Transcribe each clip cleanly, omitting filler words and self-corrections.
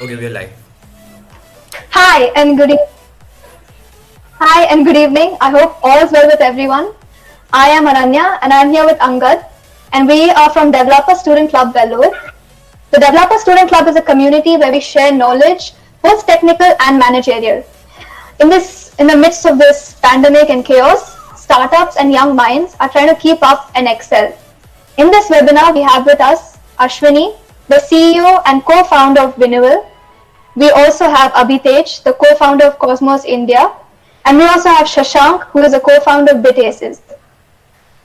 Okay, we're live. Hi and good e- Hi and good evening. I hope all is well with everyone. I am Ananya and I am here with Angad, and we are from Developer Student Club Vellore. The Developer Student Club is a community where we share knowledge, both technical and managerial. In the midst of this pandemic and chaos, startups and young minds are trying to keep up and excel. In this webinar, we have with us Ashwini, the CEO and co-founder of Winnable. We also have Abhitej, the co-founder of Cosmos India, and we also have Shashank, who is a co-founder of BitAces.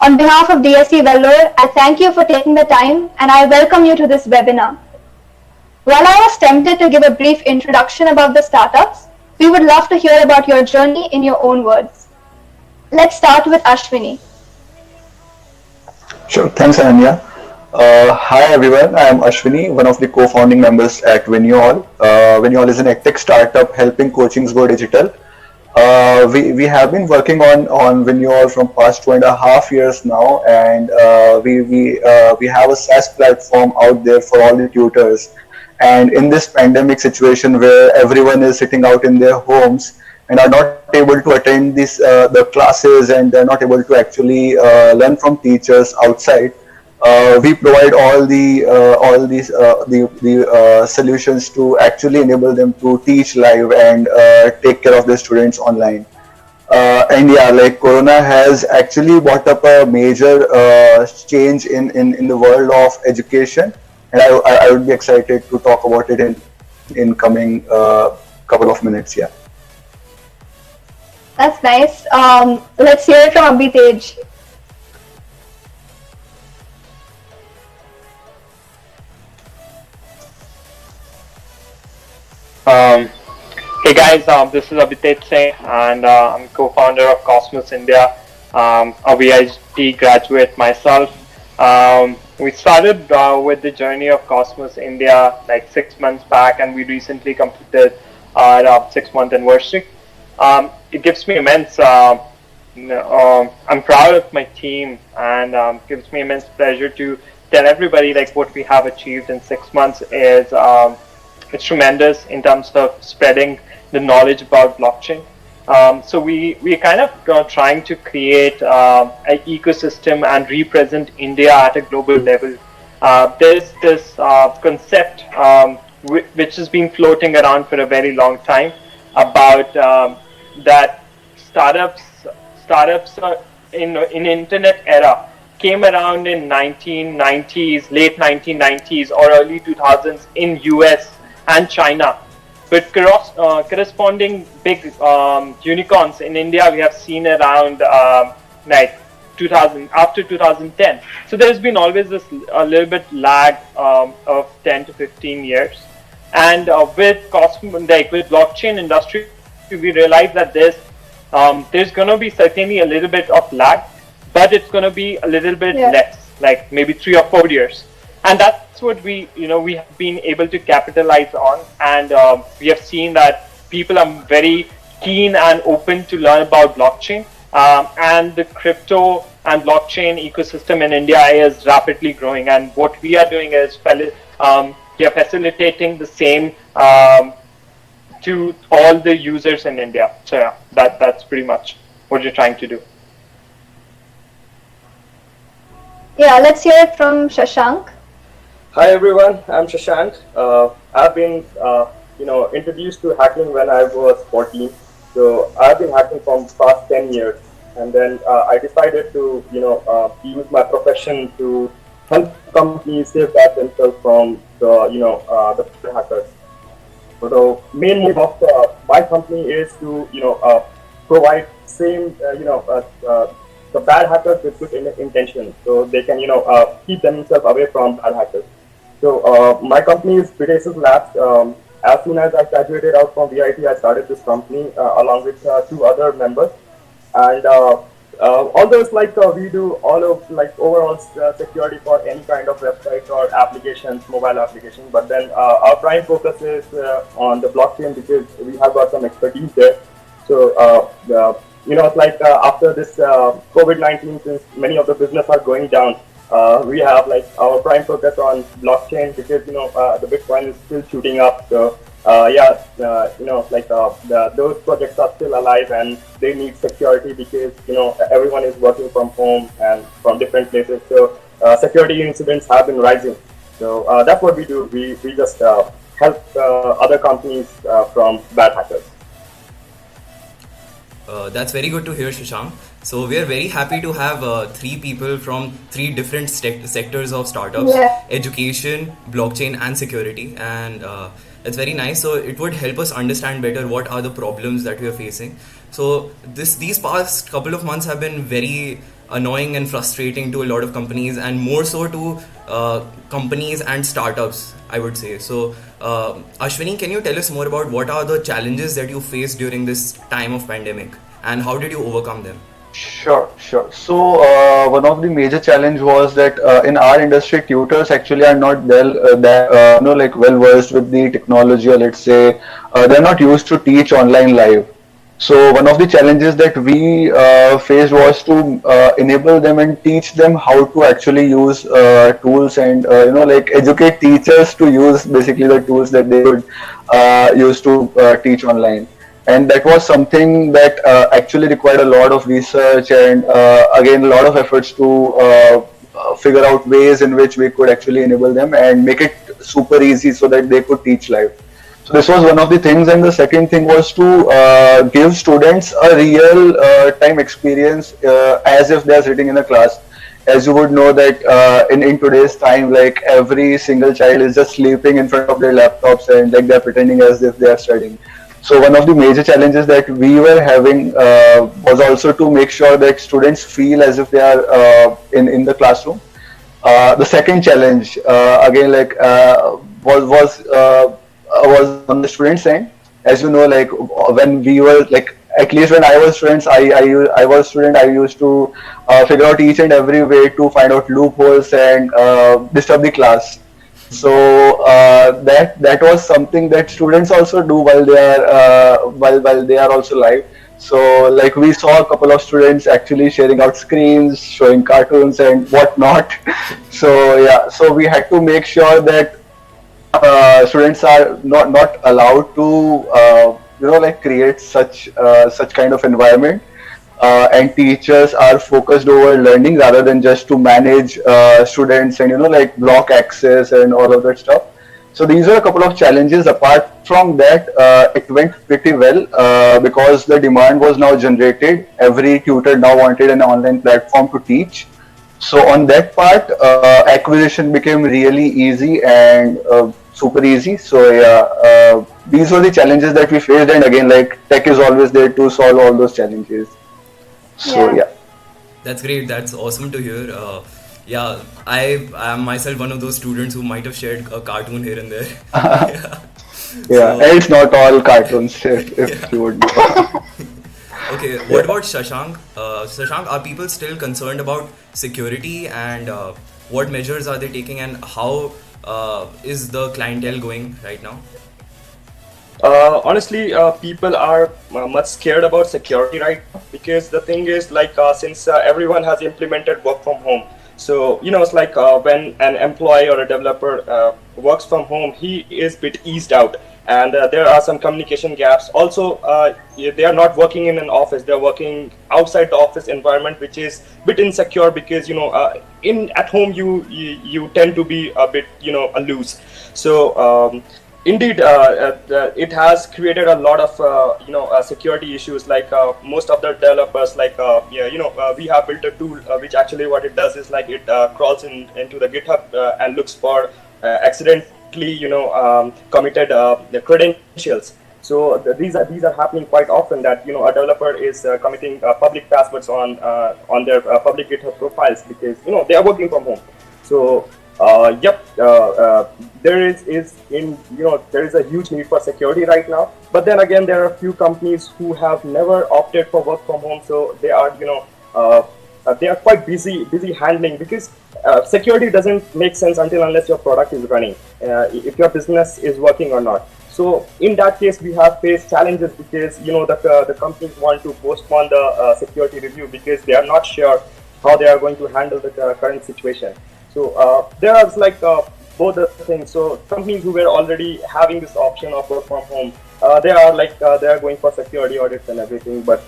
On behalf of DSC Vellore, I thank you for taking the time and I welcome you to this webinar. While I was tempted to give a brief introduction about the startups, we would love to hear about your journey in your own words. Let's start with Ashwini. Sure, thanks, Ananya. Hi everyone, I am Ashwini, one of the co-founding members at Winnable. Winnable is an edtech startup helping coachings go digital. We have been working on Winnable from past 2.5 years now, and we have a SaaS platform out there for all the tutors. And in this pandemic situation where everyone is sitting out in their homes and are not able to attend the classes, and they're not able to actually learn from teachers outside, we provide all these solutions to actually enable them to teach live and take care of their students online. And yeah, like Corona has actually brought up a major change in the world of education, and I would be excited to talk about it in coming couple of minutes. Yeah. That's nice. Let's hear it from Abhitej. Um, Hey guys, this is Abhitej Singh, and I'm co-founder of Cosmos India, a VIT graduate myself. We started with the journey of Cosmos India like 6 months back, and we recently completed our 6-month anniversary. It gives me immense, I'm proud of my team, and gives me immense pleasure to tell everybody like what we have achieved in 6 months is it's tremendous in terms of spreading the knowledge about blockchain. So we're kind of trying to create an ecosystem and represent India at a global level. There's this concept which has been floating around for a very long time about that startups in internet era came around in 1990s, late 1990s or early 2000s in US and China. But corresponding big unicorns in India, we have seen around like 2000 after 2010. So there's been always this a little bit lag of 10 to 15 years. And with blockchain industry, we realize that there's going to be certainly a little bit of lag, but it's going to be a little bit less, like maybe 3 or 4 years. And that's what we have been able to capitalize on, and we have seen that people are very keen and open to learn about blockchain, and the crypto and blockchain ecosystem in India is rapidly growing. And what we are doing is we are facilitating the same to all the users in India. So yeah, that's pretty much what you're trying to do. Yeah, let's hear it from Shashank. Hi everyone, I'm Shashank. I've been, introduced to hacking when I was 14. So I've been hacking from past 10 years, and then I decided to, use my profession to help companies safeguard themselves from the hackers. So the main aim of my company is to, provide same, the bad hackers with good intentions, so they can, keep themselves away from bad hackers. So my company is BitAces Labs. As soon as I graduated out from VIT, I started this company along with 2 other members. And although it's like we do all of like overall security for any kind of website or applications, mobile applications, but then our prime focus is on the blockchain because we have got some expertise there. So it's like after this COVID-19, since many of the business are going down, we have like our prime focus on blockchain because the Bitcoin is still shooting up. So those projects are still alive and they need security because everyone is working from home and from different places. So security incidents have been rising. So that's what we do. We just help other companies from bad hackers. That's very good to hear, Shashank. So we are very happy to have three people from three different sectors of startups: Yeah. education, blockchain, and security. And it's very nice. So it would help us understand better what are the problems that we are facing. So these past couple of months have been very annoying and frustrating to a lot of companies, and more so to companies and startups, I would say. So Ashwini, can you tell us more about what are the challenges that you faced during this time of pandemic, and how did you overcome them? Sure, sure. So one of the major challenge was that in our industry, tutors actually are not like well versed with the technology, or let's say they're not used to teach online live. So one of the challenges that we faced was to enable them and teach them how to actually use tools, and like educate teachers to use basically the tools that they would use to teach online. And that was something that actually required a lot of research, and again a lot of efforts to figure out ways in which we could actually enable them and make it super easy so that they could teach live. So this was one of the things, and the second thing was to give students a real time experience as if they are sitting in a class. As you would know that in today's time, like every single child is just sleeping in front of their laptops and like they're pretending as if they are studying. So one of the major challenges that we were having was also to make sure that students feel as if they are in the classroom. The second challenge again like was on the student side. As you know, like when we were like, at least when I was students, I was student, I used to figure out each and every way to find out loopholes and disturb the class. So that was something that students also do while they are while they are also live. So like we saw a couple of students actually sharing out screens, showing cartoons and whatnot. So yeah, so we had to make sure that students are not allowed to like create such kind of environment, and teachers are focused over learning rather than just to manage students and like block access and all of that stuff. So these are a couple of challenges. Apart from that, it went pretty well because the demand was now generated. Every tutor now wanted an online platform to teach. So on that part, acquisition became really easy and super easy. So yeah, these were the challenges that we faced, and again, like tech is always there to solve all those challenges. So yeah. That's great. That's awesome to hear. Yeah, I am myself one of those students who might have shared a cartoon here and there. Yeah. Yeah, and it's not all cartoons, if you would know. Okay, what about Shashank? Shashank, are people still concerned about security, and what measures are they taking, and how is the clientele going right now? Honestly, people are much scared about security right now, because the thing is like since everyone has implemented work from home, so it's like when an employee or a developer works from home, he is a bit eased out, and there are some communication gaps. Also, they are not working in an office; they are working outside the office environment, which is a bit insecure because in at home you tend to be a bit loose. So. Indeed, it has created a lot of security issues. Like most of the developers, like we have built a tool which actually what it does is like it crawls into the GitHub and looks for accidentally committed the credentials. So these are happening quite often, that a developer is committing public passwords on their public GitHub profiles because they are working from home. So. There is a huge need for security right now. But then again, there are a few companies who have never opted for work from home, so they are they are quite busy handling, because security doesn't make sense unless your product is running, if your business is working or not. So in that case, we have faced challenges because the companies want to postpone the security review because they are not sure how they are going to handle the current situation. So there are like both the things. So companies who were already having this option of work from home, they are they are going for security audits and everything, but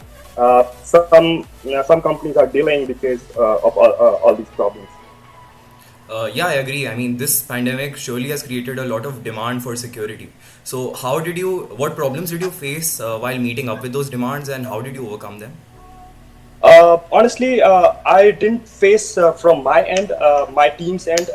some companies are delaying because of all these problems. Yeah, I agree. I mean, this pandemic surely has created a lot of demand for security. So, what problems did you face while meeting up with those demands, and how did you overcome them? Honestly, I didn't face from my end, my team's end,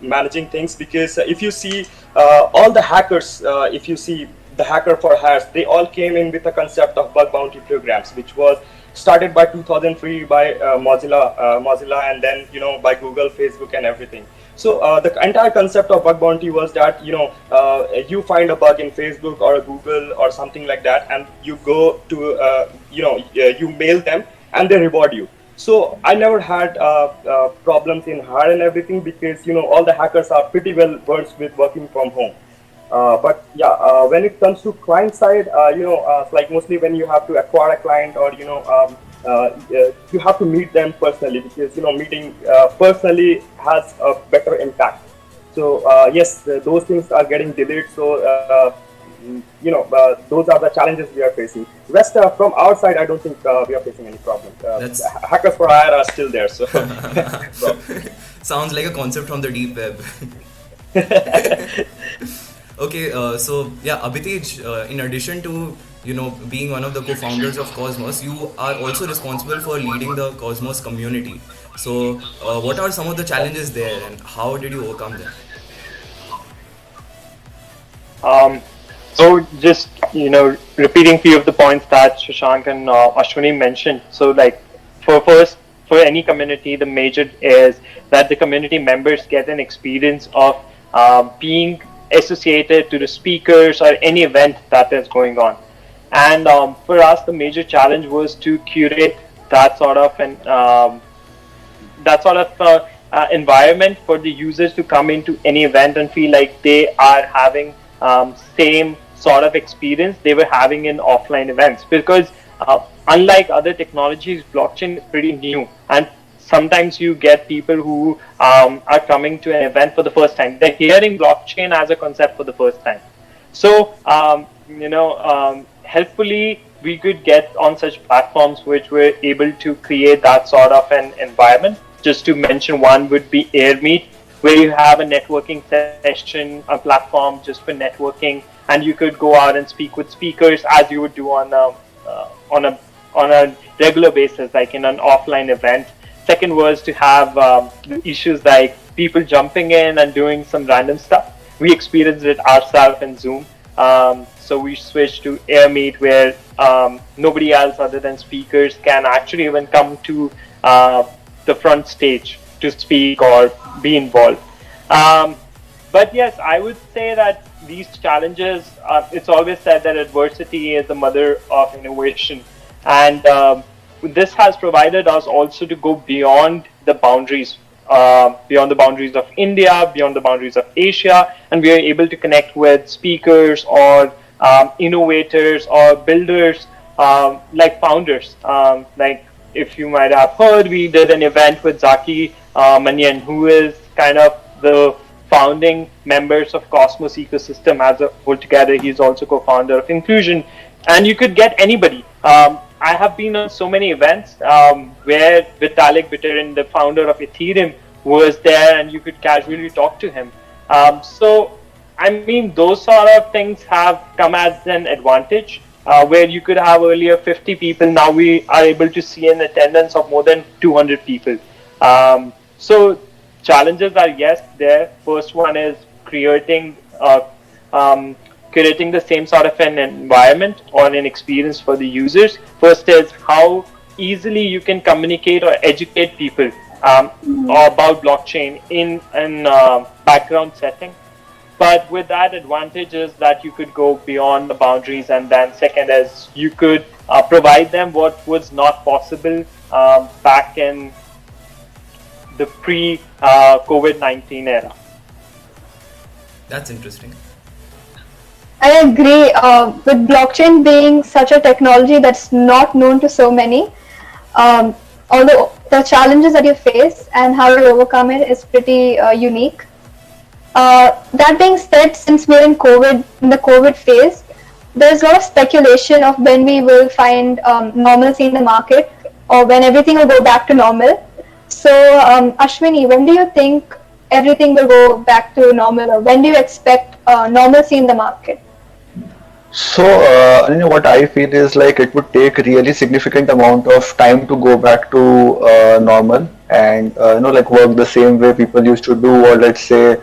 managing things, because if you see all the hackers, if you see the hacker for hires, they all came in with a concept of bug bounty programs, which was started by 2003 by Mozilla, and then by Google, Facebook, and everything. So the entire concept of bug bounty was that you find a bug in Facebook or Google or something like that, and you go to you mail them and they reward you. So I never had problems in hire and everything, because all the hackers are pretty well versed with working from home. But yeah, when it comes to client side, like mostly when you have to acquire a client, or you have to meet them personally, because meeting personally has a better impact. So yes, those things are getting delayed. So those are the challenges we are facing. Rest from our side, I don't think we are facing any problem. Hackers for hire are still there. So sounds like a concept from the deep web. Okay, so yeah, Abhitej, in addition to being one of the co-founders of Cosmos, you are also responsible for leading the Cosmos community. So, what are some of the challenges there, and how did you overcome them? So just repeating few of the points that Shashank and Ashwini mentioned. So like for any community, the major is that the community members get an experience of being associated to the speakers or any event that is going on. And for us, the major challenge was to curate that sort of environment for the users to come into any event and feel like they are having same sort of experience they were having in offline events. Because unlike other technologies, blockchain is pretty new, and sometimes you get people who are coming to an event for the first time. They're hearing blockchain as a concept for the first time. So, helpfully, we could get on such platforms which were able to create that sort of an environment. Just to mention one would be AirMeet, where you have a networking session, a platform just for networking, and you could go out and speak with speakers as you would do on a regular basis, like in an offline event. Second was to have issues like people jumping in and doing some random stuff. We experienced it ourselves in Zoom. So we switched to AirMeet, where nobody else other than speakers can actually even come to the front stage to speak or be involved. But yes, I would say that these challenges, it's always said that adversity is the mother of innovation. And this has provided us also to go beyond the boundaries of India, beyond the boundaries of Asia, and we are able to connect with speakers or innovators or builders, like founders. Like if you might have heard, we did an event with Zaki Manyan, who is kind of the founding members of Cosmos ecosystem as a whole together. He's also co-founder of Inclusion, and you could get anybody. I have been on so many events where Vitalik Buterin, the founder of Ethereum, was there, and you could casually talk to him. So, I mean, those sort of things have come as an advantage, where you could have earlier 50 people. Now we are able to see an attendance of more than 200 people. So, challenges are, yes, there. First one is creating the same sort of an environment or an experience for the users. First is how easily you can communicate or educate people about blockchain in background setting. But with that advantage is that you could go beyond the boundaries, and then second is you could provide them what was not possible back in the pre-COVID-19 era. That's interesting. I agree. With blockchain being such a technology that's not known to so many, although the challenges that you face and how you overcome it is pretty unique. That being said, since we're in the COVID phase, there's a lot of speculation of when we will find normalcy in the market or when everything will go back to normal. So, Ashwini, when do you think everything will go back to normal, or when do you expect normalcy in the market? So, what I feel is like it would take really significant amount of time to go back to normal and like work the same way people used to do, or let's say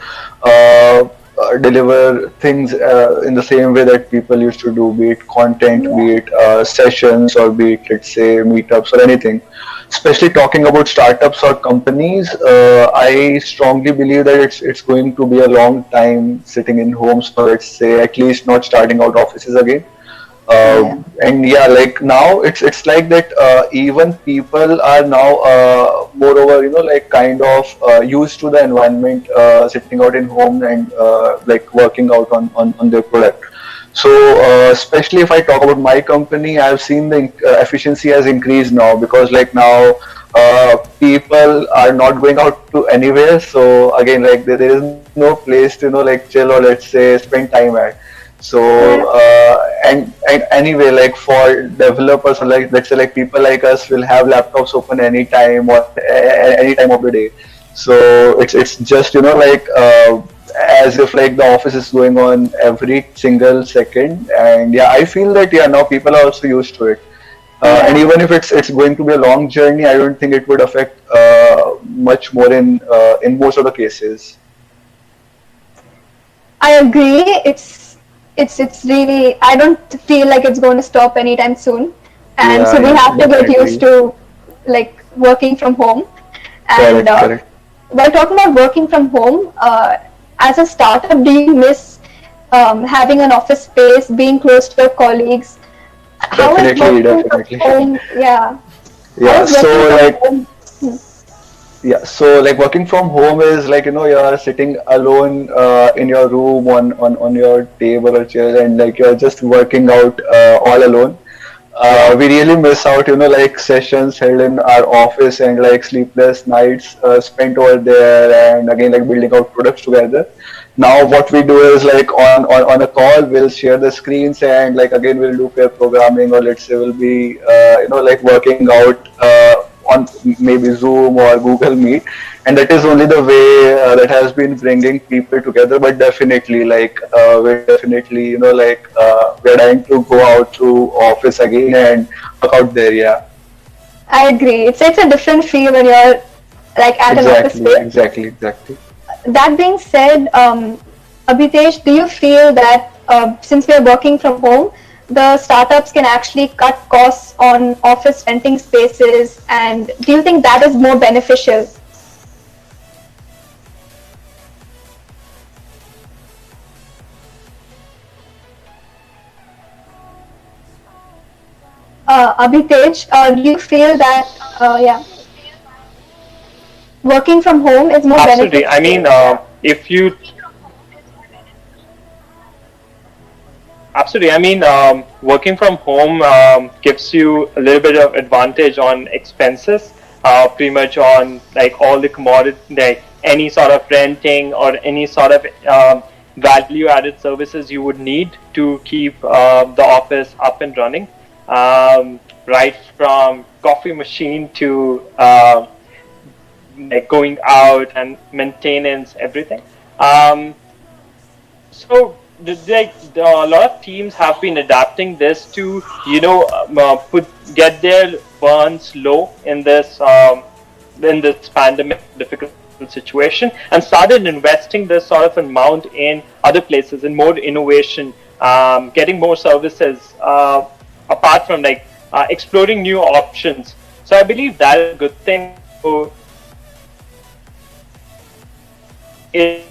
deliver things in the same way that people used to do, be it content, be it sessions, or be it, let's say, meetups or anything. Especially talking about startups or companies, I strongly believe that it's going to be a long time sitting in homes for, let's say, at least not starting out offices again. Yeah. And yeah, like now it's like that. Even people are now, moreover, like kind of used to the environment, sitting out in home and like working out on their product. So, especially if I talk about my company, I've seen the efficiency has increased now, because like now people are not going out to anywhere. So again, like there is no place to like chill, or let's say spend time at. So and anyway, like for developers, or like let's say like people like us will have laptops open anytime or any time of the day. So it's just like as if like the office is going on every single second. And yeah, I feel that yeah, now people are also used to it. And even if it's going to be a long journey, I don't think it would affect much more in most of the cases. I agree. It's really, I don't feel like it's going to stop anytime soon, and so we Yeah, have to get used definitely. to like working from home. And Correct, correct. while talking about working from home, as a startup, do you miss having an office space, being close to your colleagues? How is Definitely, working from definitely. home? Yeah, how Yeah, is so working from like home? working from home is like you're sitting alone in your room on your table or chair, and like you're just working out all alone. We really miss out, like sessions held in our office, and like sleepless nights spent over there, and again like building out products together. Now what we do is like on a call we'll share the screens, and like again we'll do pair programming, or let's say we'll be like working out on maybe Zoom or Google Meet, and that is only the way that has been bringing people together. But definitely, like we're definitely like we're trying to go out to office again and work out there. Yeah, I agree. It's a different feel when you're like at an office exactly, space. exactly, exactly. That being said, Abhitesh, do you feel that since we are working from home, the startups can actually cut costs on office renting spaces, and do you think that is more beneficial? Abhitesh, do you feel that yeah, working from home is more Absolutely. I beneficial? mean, if you absolutely, I mean, working from home gives you a little bit of advantage on expenses, pretty much on like all the commodity, like any sort of renting or any sort of value-added services you would need to keep the office up and running, right from coffee machine to like going out and maintenance, everything. Um, so a lot of teams have been adapting this to put get their burns low in this pandemic difficult situation, and started investing this sort of amount in other places, in more innovation, getting more services, apart from like exploring new options. So I believe that is a good thing. So it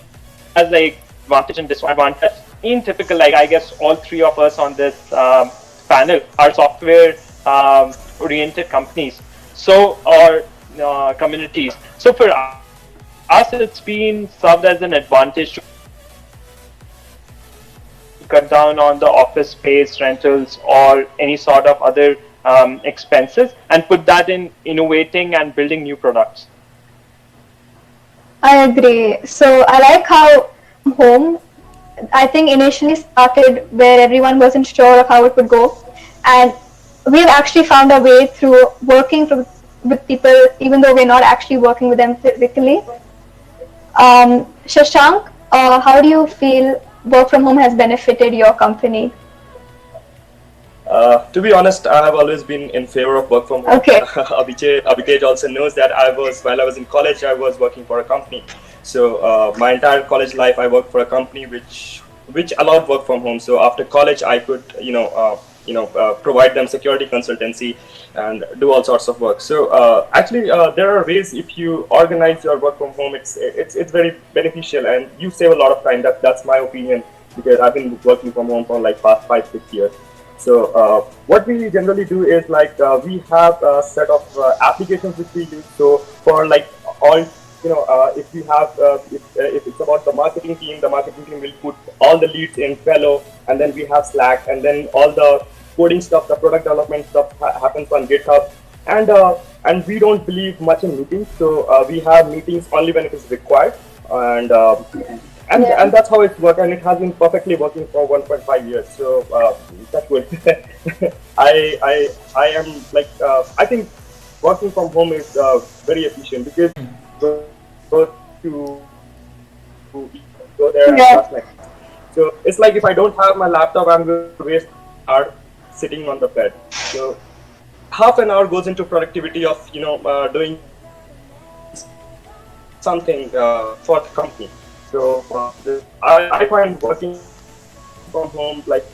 has like advantage and disadvantage. In typical, like I guess all three of us on this panel are software oriented companies, so or communities. So for us, it's been served as an advantage to cut down on the office space rentals or any sort of other expenses and put that in innovating and building new products. I agree. So I like how home, I think, initially started where everyone wasn't sure of how it would go, and we've actually found a way through working with people, even though we're not actually working with them physically. Shashank, how do you feel work from home has benefited your company? To be honest, I have always been in favor of work from home. Okay. Abhijay also knows that while I was in college, I was working for a company. So my entire college life, I worked for a company which allowed work from home. So after college, I could provide them security consultancy and do all sorts of work. So actually, there are ways if you organize your work from home, it's very beneficial and you save a lot of time. That's my opinion, because I've been working from home for like past 5-6 years. So what we generally do is like we have a set of applications which we use. So for like all, if we have if it's about the marketing team will put all the leads in Fellow, and then we have Slack, and then all the coding stuff, the product development stuff happens on GitHub, and we don't believe much in meetings. So we have meetings only when it is required, and that's how it's worked, and it has been perfectly working for 1.5 years. So that's good. I am like I think working from home is very efficient, because go there and just like, so it's like if I don't have my laptop, I'm going to waste an hour sitting on the bed. So half an hour goes into productivity of doing something for the company. So I find working from home, like,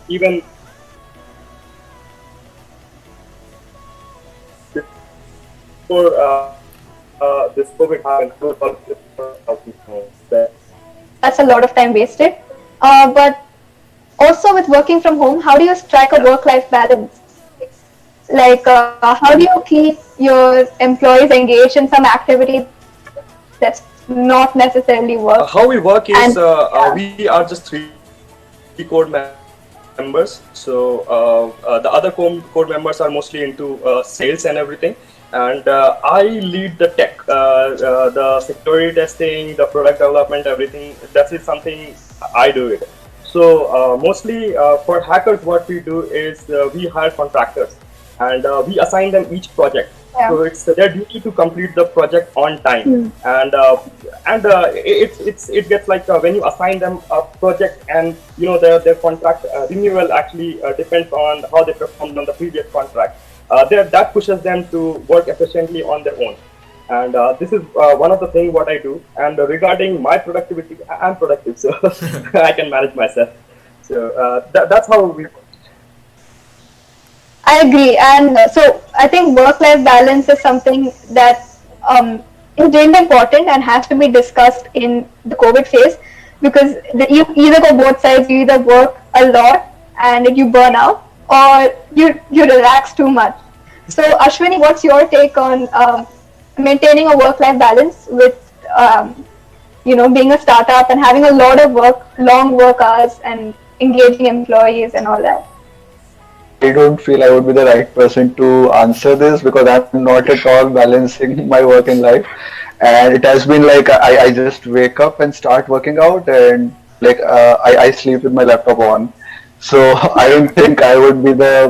even before this COVID happened, That's a lot of time wasted. But also with working from home, how do you strike a work-life balance? Like, how do you keep your employees engaged in some activity that's not necessarily work? How we work is we are just three code members. So the other code members are mostly into sales and everything. And I lead the tech, the security testing, the product development, everything. That is something I do it. So mostly for hackers, what we do is we hire contractors, and we assign them each project. Yeah. So it's their duty to complete the project on time. And it gets like when you assign them a project, and their contract renewal actually depends on how they performed on the previous contract. That pushes them to work efficiently on their own. And this is one of the things what I do. And regarding my productivity, I'm productive, so I can manage myself. So that's how we. I agree, and so I think work-life balance is something that is really important and has to be discussed in the COVID phase, because you either go both sides. You either work a lot and you burn out, or you relax too much. So Ashwini, what's your take on maintaining a work-life balance with being a startup and having a lot of long work hours and engaging employees and all that? I don't feel I would be the right person to answer this, because I'm not at all balancing my work and life. And it has been like I just wake up and start working out, and like I sleep with my laptop on. So I don't think I would be a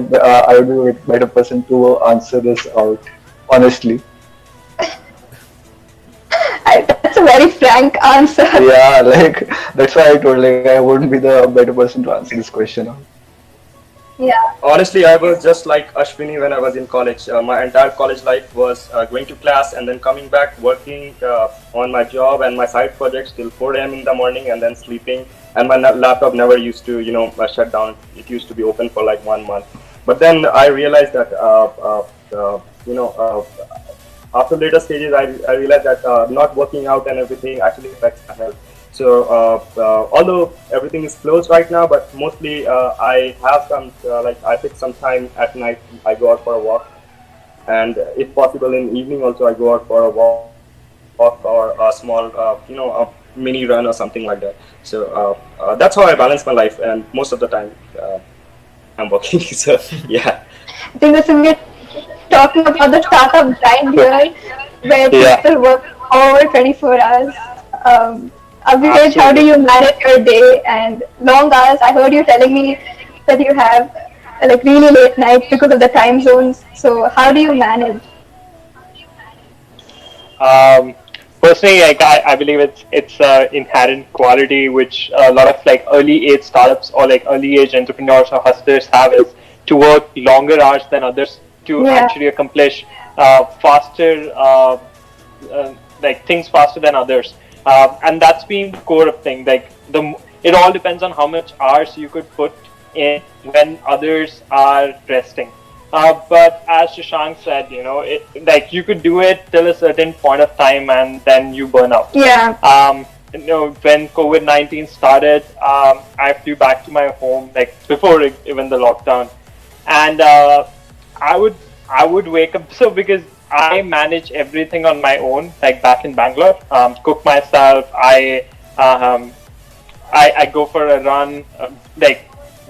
better person to answer this out, honestly. That's a very frank answer. Yeah, like that's why I told like I wouldn't be the better person to answer this question out. Yeah. Honestly, I was just like Ashwini when I was in college. My entire college life was going to class and then coming back, working on my job and my side projects till 4 a.m. in the morning, and then sleeping. And my laptop never used to, shut down. It used to be open for like 1 month. But then I realized that, after later stages, I realized that not working out and everything actually affects my health. So although everything is closed right now, but mostly I have some I pick some time at night. I go out for a walk, and if possible in evening also I go out for a walk or a small a mini run or something like that. So that's how I balance my life, and most of the time I'm working. So yeah. I think this is we're talking about the startup grind here, where Yeah. people work over 24 hours. Abhijit, how do Absolutely. you manage your day and long hours? I heard you telling me that you have like really late nights because of the time zones. So how do you manage? Um, Personally, like I believe it's a inherent quality which a lot of like early age startups or like early age entrepreneurs or hustlers have is to work longer hours than others to Yeah. actually accomplish faster like things faster than others, and that's been the core of thing. Like it all depends on how much hours you could put in when others are resting. But as Shashank said, like you could do it till a certain point of time and then you burn out. Yeah. When COVID-19 started, I flew back to my home like before even the lockdown, and I would I would wake up so because I manage everything on my own, like back in Bangalore. Cook myself. Um, I go for a run. Like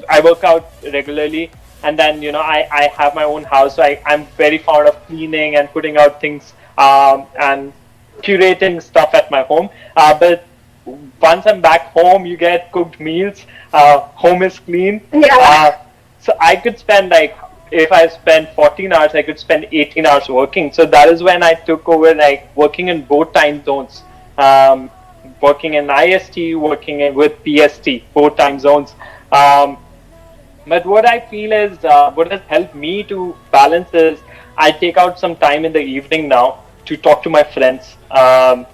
I work out regularly, and then I have my own house. So I'm very fond of cleaning and putting out things and curating stuff at my home. But once I'm back home, you get cooked meals. Home is clean. Yeah. So I could spend like if I spend 14 hours, I could spend 18 hours working. So that is when I took over like working in both time zones. Working in IST, with PST, both time zones. But what I feel is what has helped me to balance is I take out some time in the evening now to talk to my friends. I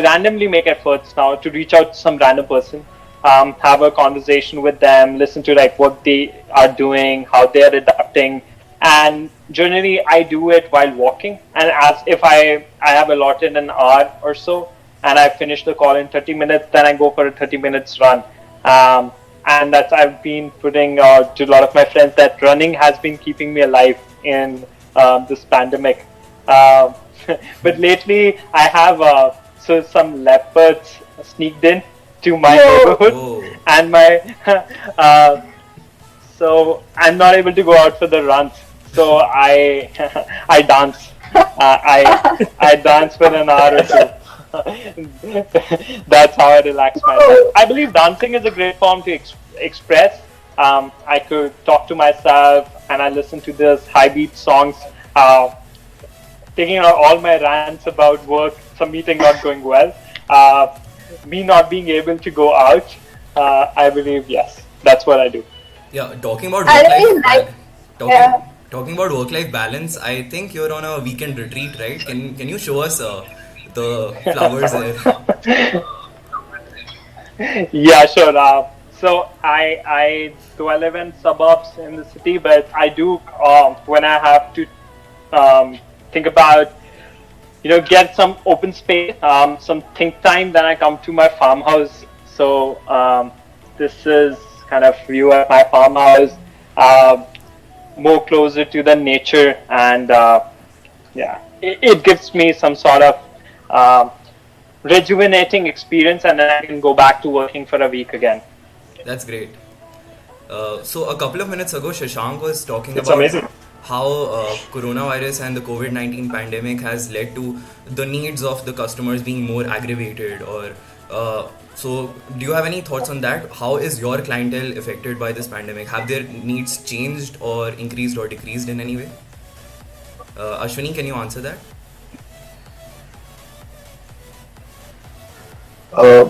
randomly make efforts now to reach out to some random person, have a conversation with them, listen to like what they are doing, how they are adapting, and generally I do it while walking. And as if I have allotted an hour or so, and I finish the call in 30 minutes, then I go for a 30 minutes run. And that's I've been putting to a lot of my friends that running has been keeping me alive in this pandemic. But lately I have some leopards sneaked in to my neighborhood, Oh, and so I'm not able to go out for the runs. So I I dance. I dance for an hour or two. That's how I relax myself. I believe dancing is a great form to express. I could talk to myself and I listen to this high beat songs, taking out all my rants about work, some meeting not going well, me not being able to go out. I believe yes, that's what I do. yeah. Talking about I work-life really like. talking Yeah. talking about work-life balance. I think you're on a weekend retreat, right? Can you show us the flowers there? Yeah, sure. So I do I live in suburbs in the city, but I do when I have to think about get some open space, some think time. Then I come to my farmhouse. So this is kind of view at my farmhouse, more closer to the nature, and yeah, it gives me some sort of rejuvenating experience, and then I can go back to working for a week again. That's great. So a couple of minutes ago, Shashank was talking It's about amazing. how coronavirus and the COVID-19 pandemic has led to the needs of the customers being more aggravated. Or so, do you have any thoughts on that? How is your clientele affected by this pandemic? Have their needs changed or increased or decreased in any way? Ashwini, can you answer that?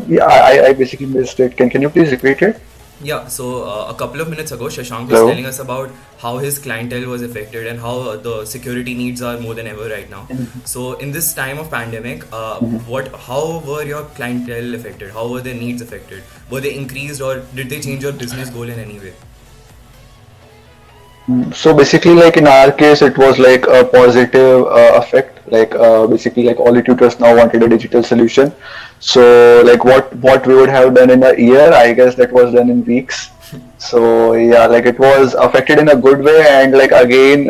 Yeah, I basically missed it. Can you please repeat it? Yeah, so a couple of minutes ago, Shashank was Hello? telling us about how his clientele was affected and how the security needs are more than ever right now. So, in this time of pandemic, how were your clientele affected? How were their needs affected? Were they increased or did they change your business goal in any way? So basically, like in our case, it was like a positive effect. Like basically, like all the tutors now wanted a digital solution. So like what we would have done in a year, I guess that was done in weeks. So yeah, like it was affected in a good way, and like again,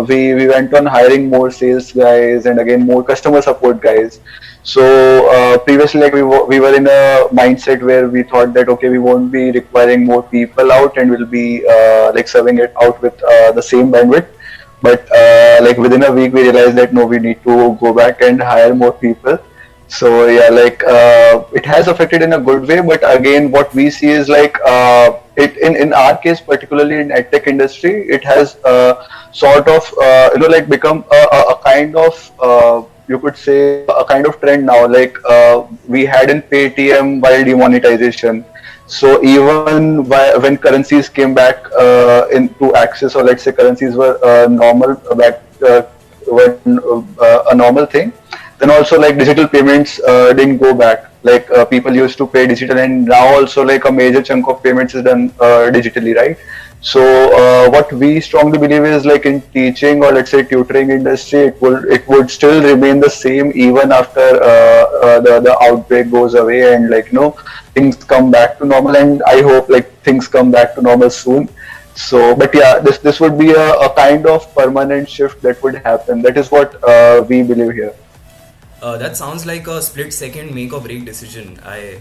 we went on hiring more sales guys and again more customer support guys. So previously, like we were in a mindset where we thought that okay, we won't be requiring more people out, and we'll be like serving it out with the same bandwidth. But like within a week, we realized that no, we need to go back and hire more people. So yeah, like it has affected in a good way, but again, what we see is like it in our case, particularly in edtech industry, it has sort of like become a kind of you could say a kind of trend now. Like we had in Paytm while demonetization. So even when currencies came back into access, or let's say currencies were normal back when a normal thing, then also like digital payments didn't go back. Like people used to pay digital, and now also like a major chunk of payments is done digitally, right? So what we strongly believe is like in teaching, or let's say tutoring industry, it would still remain the same even after the outbreak goes away, and like things come back to normal. And I hope like things come back to normal soon. So, but yeah, this would be a kind of permanent shift that would happen. That is what we believe here. That sounds like a split second make or break decision. I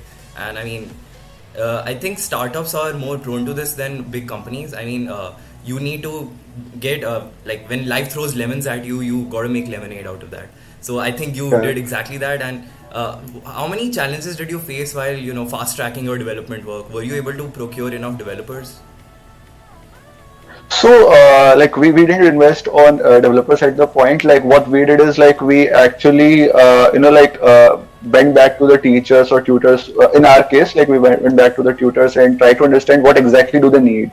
mean, I think startups are more prone to this than big companies. I mean, you need to get like when life throws lemons at you, you got to make lemonade out of that. So I think you did exactly that. And how many challenges did you face while fast tracking your development work? Were you able to procure enough developers? So, like we didn't invest on developers at the point. Like what we did is like we actually, went back to the teachers or tutors. In our case, like we went back to the tutors and tried to understand what exactly do they need.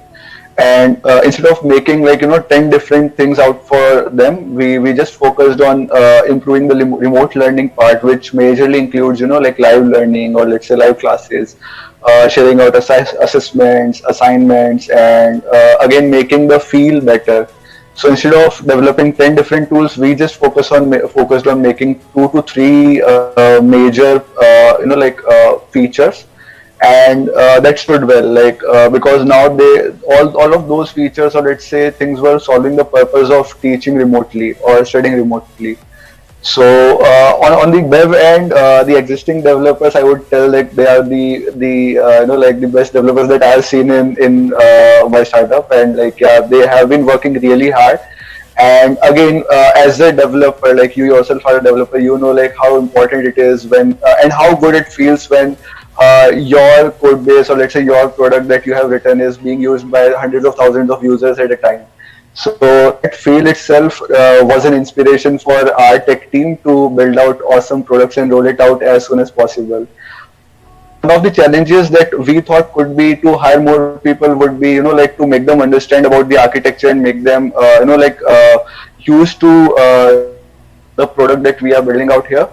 And instead of making like 10 different things out for them, we just focused on improving the remote learning part, which majorly includes like live learning, or let's say live classes, sharing out assessments, assignments, and again making the feel better. So instead of developing 10 different tools, we just focused on making 2 to 3 major features, and that stood well, like because now all of those features, or let's say things, were solving the purpose of teaching remotely or studying remotely. So on the dev end, the existing developers, I would tell like they are the best developers that I've seen in my startup, and like yeah, they have been working really hard. And again, as a developer, like you yourself are a developer, like how important it is when and how good it feels when your code base, or let's say your product that you have written, is being used by hundreds of thousands of users at a time. So that feel itself was an inspiration for our tech team to build out awesome products and roll it out as soon as possible. One of the challenges that we thought could be to hire more people would be, like to make them understand about the architecture and make them, used to the product that we are building out here.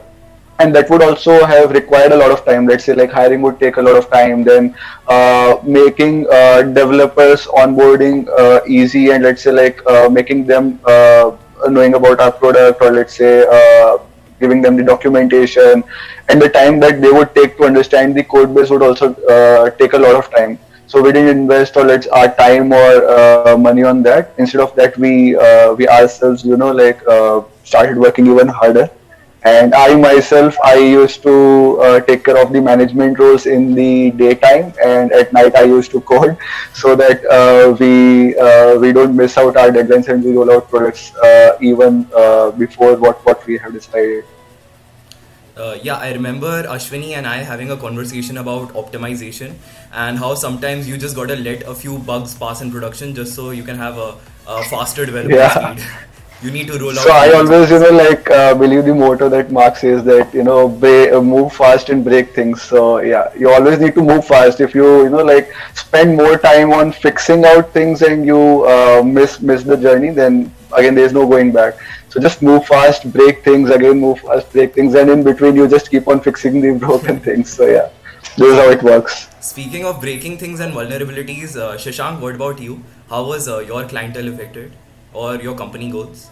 And that would also have required a lot of time. Let's say like hiring would take a lot of time, then making developers onboarding easy, and let's say like making them knowing about our product, or let's say giving them the documentation, and the time that they would take to understand the code base would also take a lot of time. So we didn't invest our time or money on that. Instead of that, we ourselves started working even harder. And I myself, I used to take care of the management roles in the daytime, and at night I used to code, so that we don't miss out our deadlines, and we roll out products even before what we have decided. Yeah, I remember Ashwini and I having a conversation about optimization, and how sometimes you just gotta let a few bugs pass in production just so you can have a faster development speed. You need to roll out. So I always, believe the motto that Mark says that, move fast and break things. So yeah, you always need to move fast. If you, spend more time on fixing out things, and you miss the journey, then again, there's no going back. So just move fast, break things, again move fast, break things, and in between you just keep on fixing the broken things. So yeah, this is how it works. Speaking of breaking things and vulnerabilities, Shashank, what about you? How was your clientele affected, or your company goals?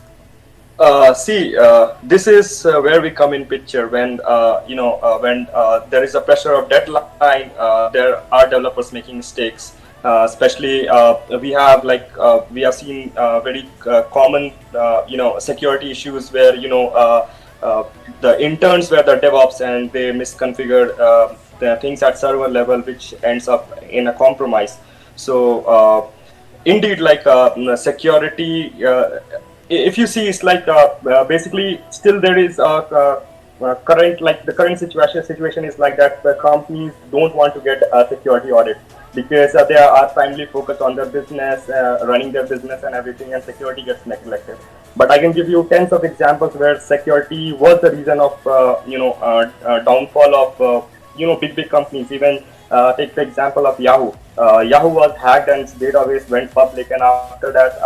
This is where we come in picture when when there is a pressure of deadline. There are developers making mistakes. Especially we have seen very common security issues where the interns were the DevOps and they misconfigured the things at server level, which ends up in a compromise. So indeed, like security, if you see, it's like basically still there is current, like the current situation is like that the companies don't want to get a security audit because they are primarily focused on their business, running their business and everything, and security gets neglected. But I can give you tens of examples where security was the reason of downfall of big companies. Even take the example of Yahoo. Yahoo was hacked and its database went public, and after that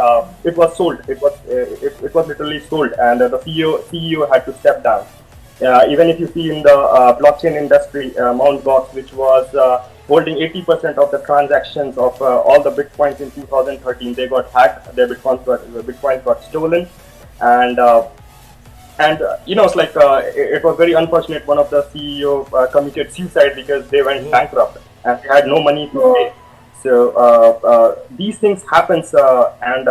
it was sold. It was literally sold, and the CEO had to step down. Even if you see in the blockchain industry, Mt. Gox, which was holding 80% of the transactions of all the bitcoins in 2013, they got hacked. Their bitcoins got stolen, and it's like it was very unfortunate. One of the CEO committed suicide because they went bankrupt and they had no money to pay. So these things happens, and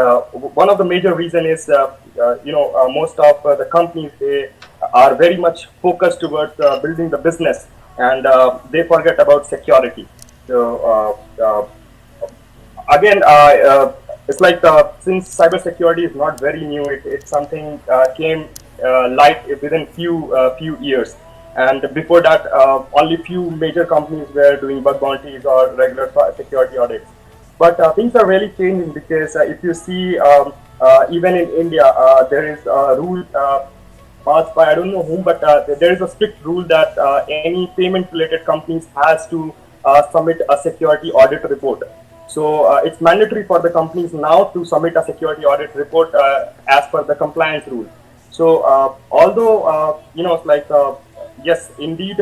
one of the major reason is most of the companies, they are very much focused towards building the business, and they forget about security. So again, it's like since cybersecurity is not very new, it's something came light within few years. And before that, only few major companies were doing bug bounties or regular security audits. But things are really changing because if you see, even in India, there is a rule passed by I don't know whom, but there is a strict rule that any payment-related companies has to submit a security audit report. So it's mandatory for the companies now to submit a security audit report as per the compliance rule. So although it's like yes, indeed,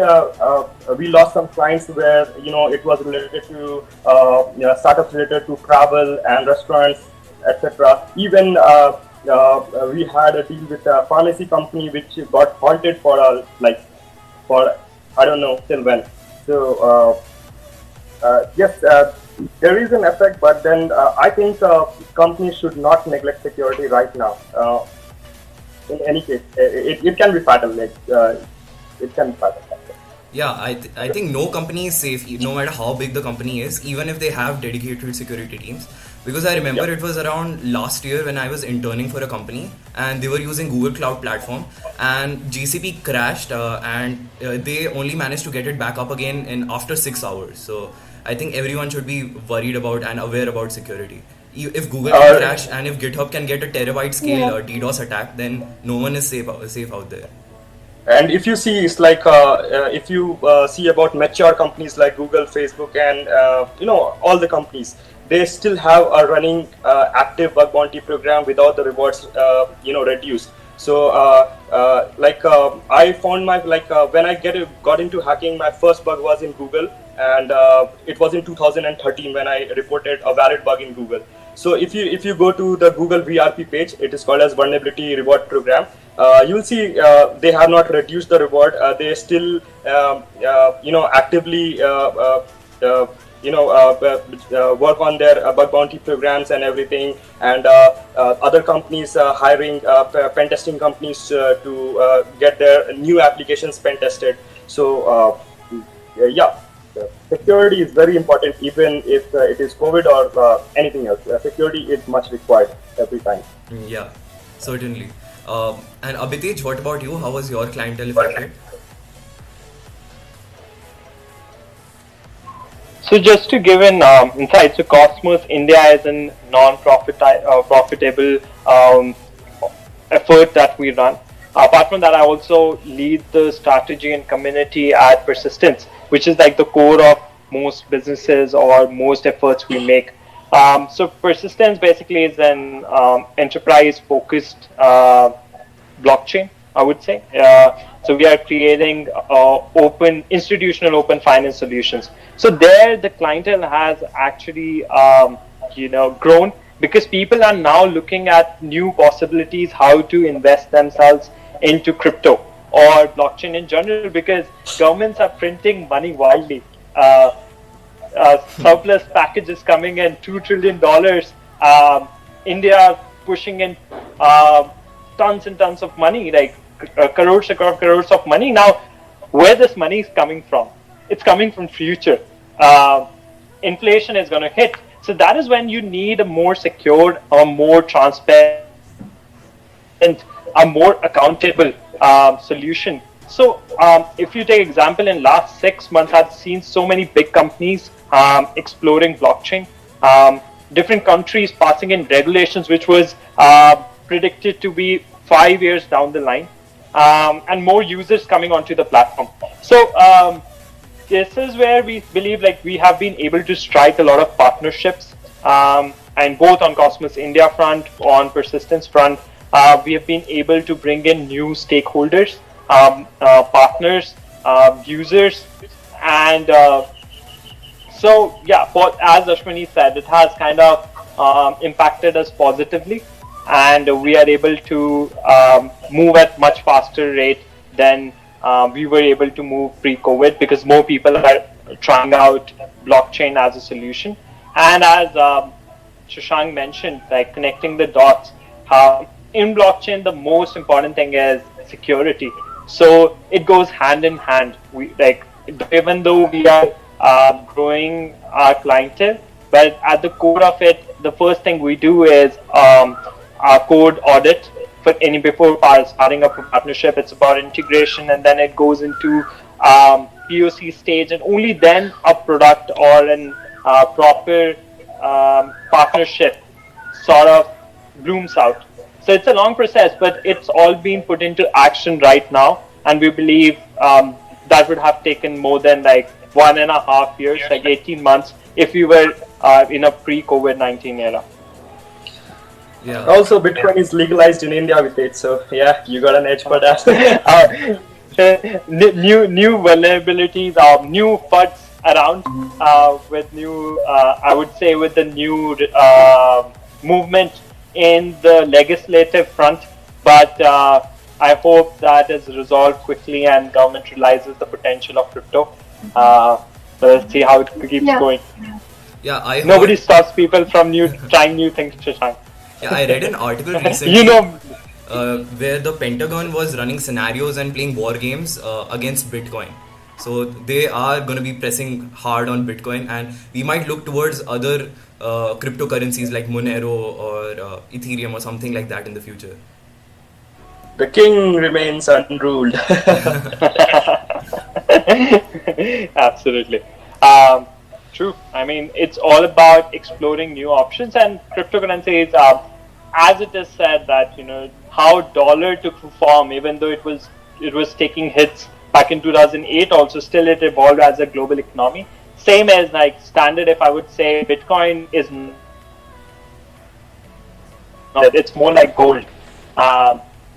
we lost some clients where it was related to startups related to travel and restaurants, etc. Even we had a deal with a pharmacy company which got halted for I don't know till when. So yes, there is an effect, but then I think companies should not neglect security right now. In any case, it can be fatal. It can be fatal. Yeah, I think no company is safe, no matter how big the company is, even if they have dedicated security teams. Because I remember it was around last year when I was interning for a company and they were using Google Cloud Platform, and GCP crashed and they only managed to get it back up again in after 6 hours. So I think everyone should be worried about and aware about security. If Google can crash and if GitHub can get a terabyte scale DDoS attack, then no one is safe out there. And if you see, it's like if you see about mature companies like Google, Facebook, and all the companies, they still have a running active bug bounty program without the rewards reduced. So I found my when I got into hacking, my first bug was in Google, and it was in 2013 when I reported a valid bug in Google. So if you go to the Google VRP page, it is called as Vulnerability Reward Program. You'll see they have not reduced the reward. They still actively work on their bug bounty programs and everything, and other companies hiring pen testing companies to get their new applications pen tested. So security is very important, even if it is COVID or anything else. Security is much required every time. Yeah, certainly. And Abhitej, what about you? How was your clientele affected? So just to give an insight, so Cosmos India is a profitable effort that we run. Apart from that, I also lead the strategy and community at Persistence, which is like the core of most businesses or most efforts we make. So Persistence basically is an enterprise-focused blockchain, I would say. So we are creating institutional open finance solutions. So there, the clientele has actually grown because people are now looking at new possibilities, how to invest themselves into crypto or blockchain in general, because governments are printing money wildly. Surplus packages coming in, $2 trillion. India pushing in tons and tons of money. Like crores and crores of money. Now, where this money is coming from? It's coming from future. Inflation is going to hit. So that is when you need a more secure, a more transparent, a more accountable solution. So if you take example, in last 6 months, I've seen so many big companies exploring blockchain. Different countries passing in regulations which was predicted to be 5 years down the line, and more users coming onto the platform. So this is where we believe like we have been able to strike a lot of partnerships, and both on Cosmos India front, on Persistence front, we have been able to bring in new stakeholders, partners, users, and so yeah, but as Ashwini said, it has kind of impacted us positively, and we are able to move at much faster rate than we were able to move pre-COVID, because more people are trying out blockchain as a solution. And as Shashank mentioned, like connecting the dots, in blockchain the most important thing is security. So it goes hand in hand. We like, even though we are growing our clientele, but at the core of it, the first thing we do is our code audit for before starting up a partnership. It's about integration, and then it goes into POC stage, and only then a product or an proper partnership sort of blooms out. So it's a long process, but it's all been put into action right now, and we believe that would have taken more than like 1.5 years, like 18 months, if we were in a pre-COVID-19 era. Yeah. Also, Bitcoin is legalized in India with it, so yeah, you got an edge for that. New vulnerabilities, new FUDs around, with new, I would say, with the new movement in the legislative front, but I hope that is resolved quickly and government realizes the potential of crypto. So let's see how it keeps going. Yeah, nobody stops people from trying new things, Shashank. Yeah, I read an article recently. Where the Pentagon was running scenarios and playing war games against Bitcoin. So they are going to be pressing hard on Bitcoin, and we might look towards other cryptocurrencies like Monero or Ethereum or something like that in the future. The king remains unruled. Absolutely. True. I mean, it's all about exploring new options, and cryptocurrencies, as it is said that, how dollar to perform, even though it was taking hits back in 2008, also still it evolved as a global economy. Same as like standard, if I would say, Bitcoin is it's more like gold.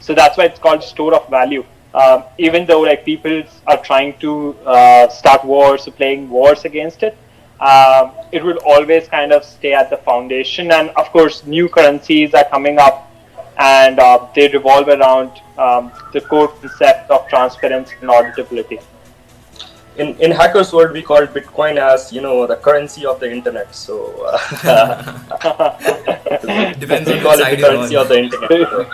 So that's why it's called store of value. Even though like people are trying to start wars, playing wars against it, it will always kind of stay at the foundation. And of course, new currencies are coming up, and they revolve around the core concept of transparency and auditability. In hackers' world, we call Bitcoin as the currency of the internet. So depends on we call it the side you're currency on. of the internet. So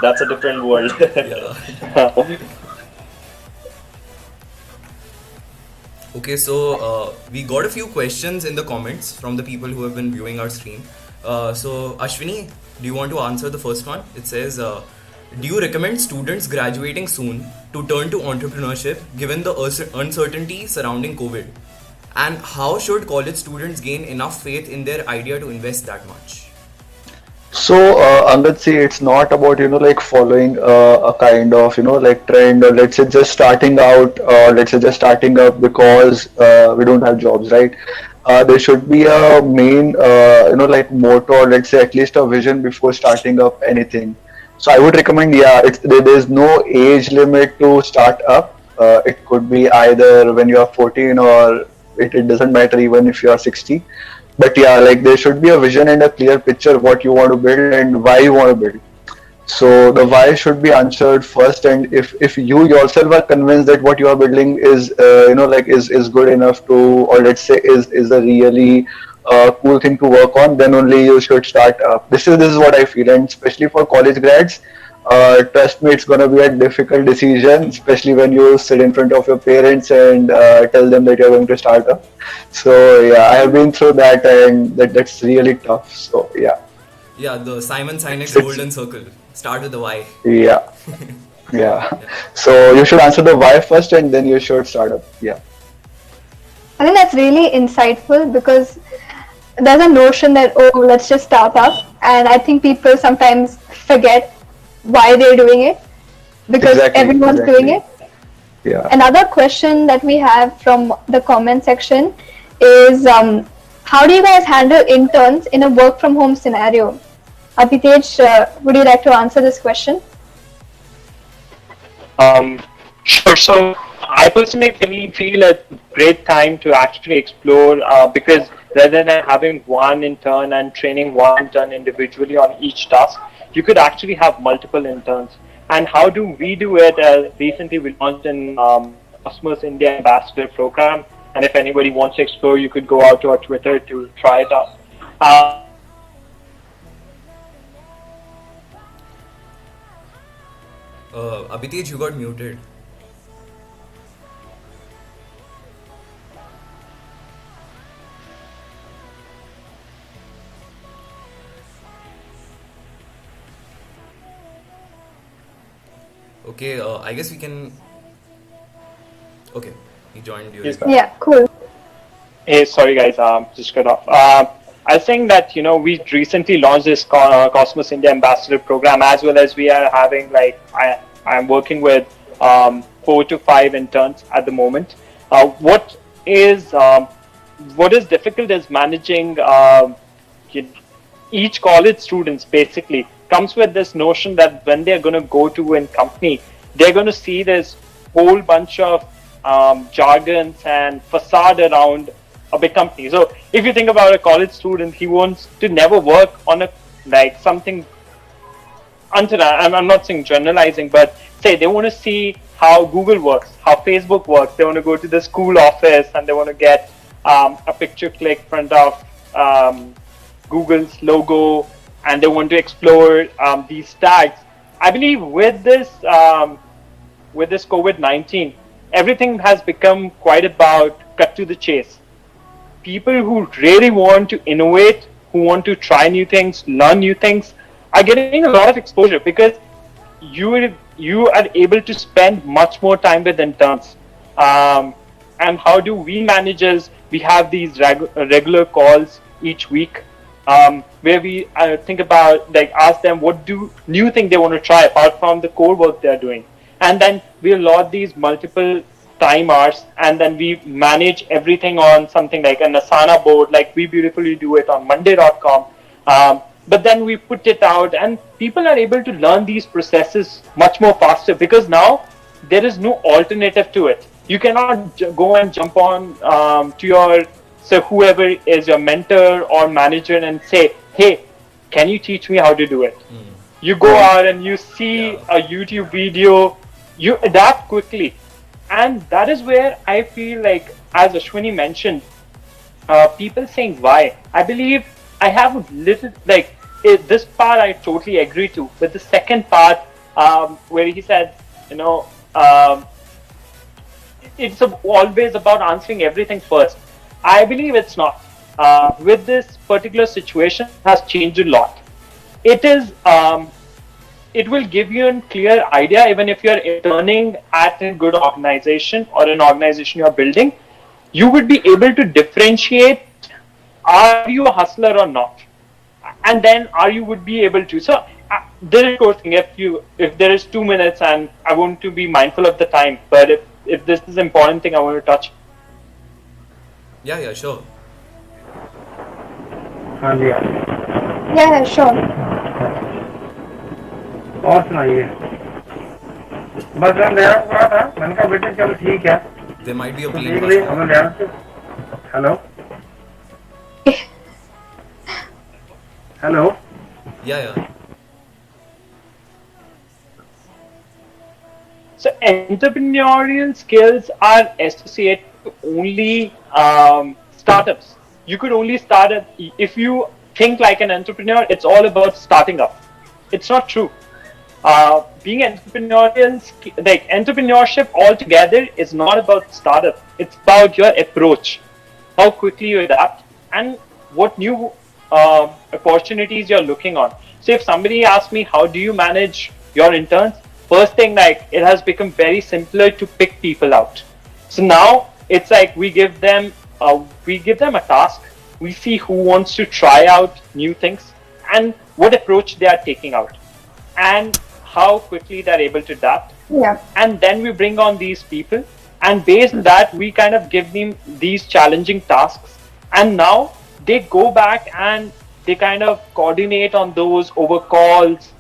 that's a different world. Yeah. Okay, so we got a few questions in the comments from the people who have been viewing our stream. So Ashwini, do you want to answer the first one? It says, do you recommend students graduating soon to turn to entrepreneurship given the uncertainty surrounding COVID? And how should college students gain enough faith in their idea to invest that much? So, Angad, see, it's not about, following a kind of, trend, or let's say just starting out, up because we don't have jobs, right? There should be a main, motto, or let's say at least a vision before starting up anything. So I would recommend, there's no age limit to start up. It could be either when you are 14 or it doesn't matter even if you are 60. But there should be a vision and a clear picture of what you want to build and why you want to build. So the why should be answered first, and if you yourself are convinced that what you are building is is good enough to, or let's say is a really cool thing to work on, then only you should start up. This is what I feel, and especially for college grads, trust me, it's gonna be a difficult decision, especially when you sit in front of your parents and tell them that you're going to start up. So yeah, I have been through that, and that's really tough. So yeah, Yeah, the Simon Sinek's it's golden circle. Start with the why. yeah, yeah. Yeah. So you should answer the why first, and then you should start up. Yeah. I think that's really insightful because there's a notion that, oh, let's just start up. And I think people sometimes forget why they're doing it because Exactly, everyone's doing exactly. it. Yeah. Another question that we have from the comment section is how do you guys handle interns in a work from home scenario? Abhitej, would you like to answer this question? Sure. So I personally feel a great time to actually explore because rather than having one intern and training one intern individually on each task, you could actually have multiple interns. And how do we do it? Recently, we launched an Cosmos India Ambassador program. And if anybody wants to explore, you could go out to our Twitter to try it out. Abhitej, you got muted. Okay, I guess we can. Okay, he joined you. Yes, Yeah, cool. Hey, sorry guys, just cut off. I was saying that we recently launched this Cosmos India Ambassador program, as well as we are having I'm working with 4 to 5 interns at the moment. What is difficult is managing each college students basically comes with this notion that when they're going to go to a company, they're going to see this whole bunch of jargons and facade around a big company. So if you think about a college student, he wants to never work on something until I'm not saying generalizing, but say they want to see how Google works, how Facebook works. They want to go to the school office and they want to get a picture click in front of Google's logo, and they want to explore these tags. I believe with this COVID-19, everything has become quite about cut to the chase. People who really want to innovate, who want to try new things, learn new things, are getting a lot of exposure because you are able to spend much more time with interns. And how do we manage is we have these regular calls each week where we think about, ask them what new thing they want to try apart from the core work they're doing. And then we allot these multiple time hours, and then we manage everything on something like an Asana board, like we beautifully do it on Monday.com. But then we put it out, and people are able to learn these processes much more faster because now there is no alternative to it. You cannot go and jump on to whoever is your mentor or manager and say, hey, can you teach me how to do it? You go out and you see a YouTube video, you adapt quickly. And that is where I feel like, as Ashwini mentioned, people saying why. I believe I have a little, this part I totally agree to. But the second part, where he said, it's always about answering everything first. I believe it's not. With this particular situation, has changed a lot. It will give you a clear idea, even if you're interning at a good organization or an organization you're building, you would be able to differentiate, are you a hustler or not? And then would be able to. So there is a thing, if there is 2 minutes, and I want to be mindful of the time, but if this is an important thing I want to touch. Yeah, sure. Yeah, sure. और सुनाइए बस मैं मेरा हुआ था मैंने कहा बेटे चलो ठीक है There might be a तो plane देख ली passing. हमें ध्यान से hello hello Yeah. So entrepreneurial skills are associated to only startups. You could only start if you think like an entrepreneur, it's all about starting up. It's not true. being entrepreneurial, like entrepreneurship altogether is not about startup. It's about your approach, how quickly you adapt, and what new opportunities you're looking on. So if somebody asks me, how do you manage your interns? First thing, like, it has become very simpler to pick people out. So now it's like we give them a task. We see who wants to try out new things and what approach they are taking out, and how quickly they're able to adapt. Yeah. And then we bring on these people, and based on that, we kind of give them these challenging tasks, and now they go back and they kind of coordinate on those over calls.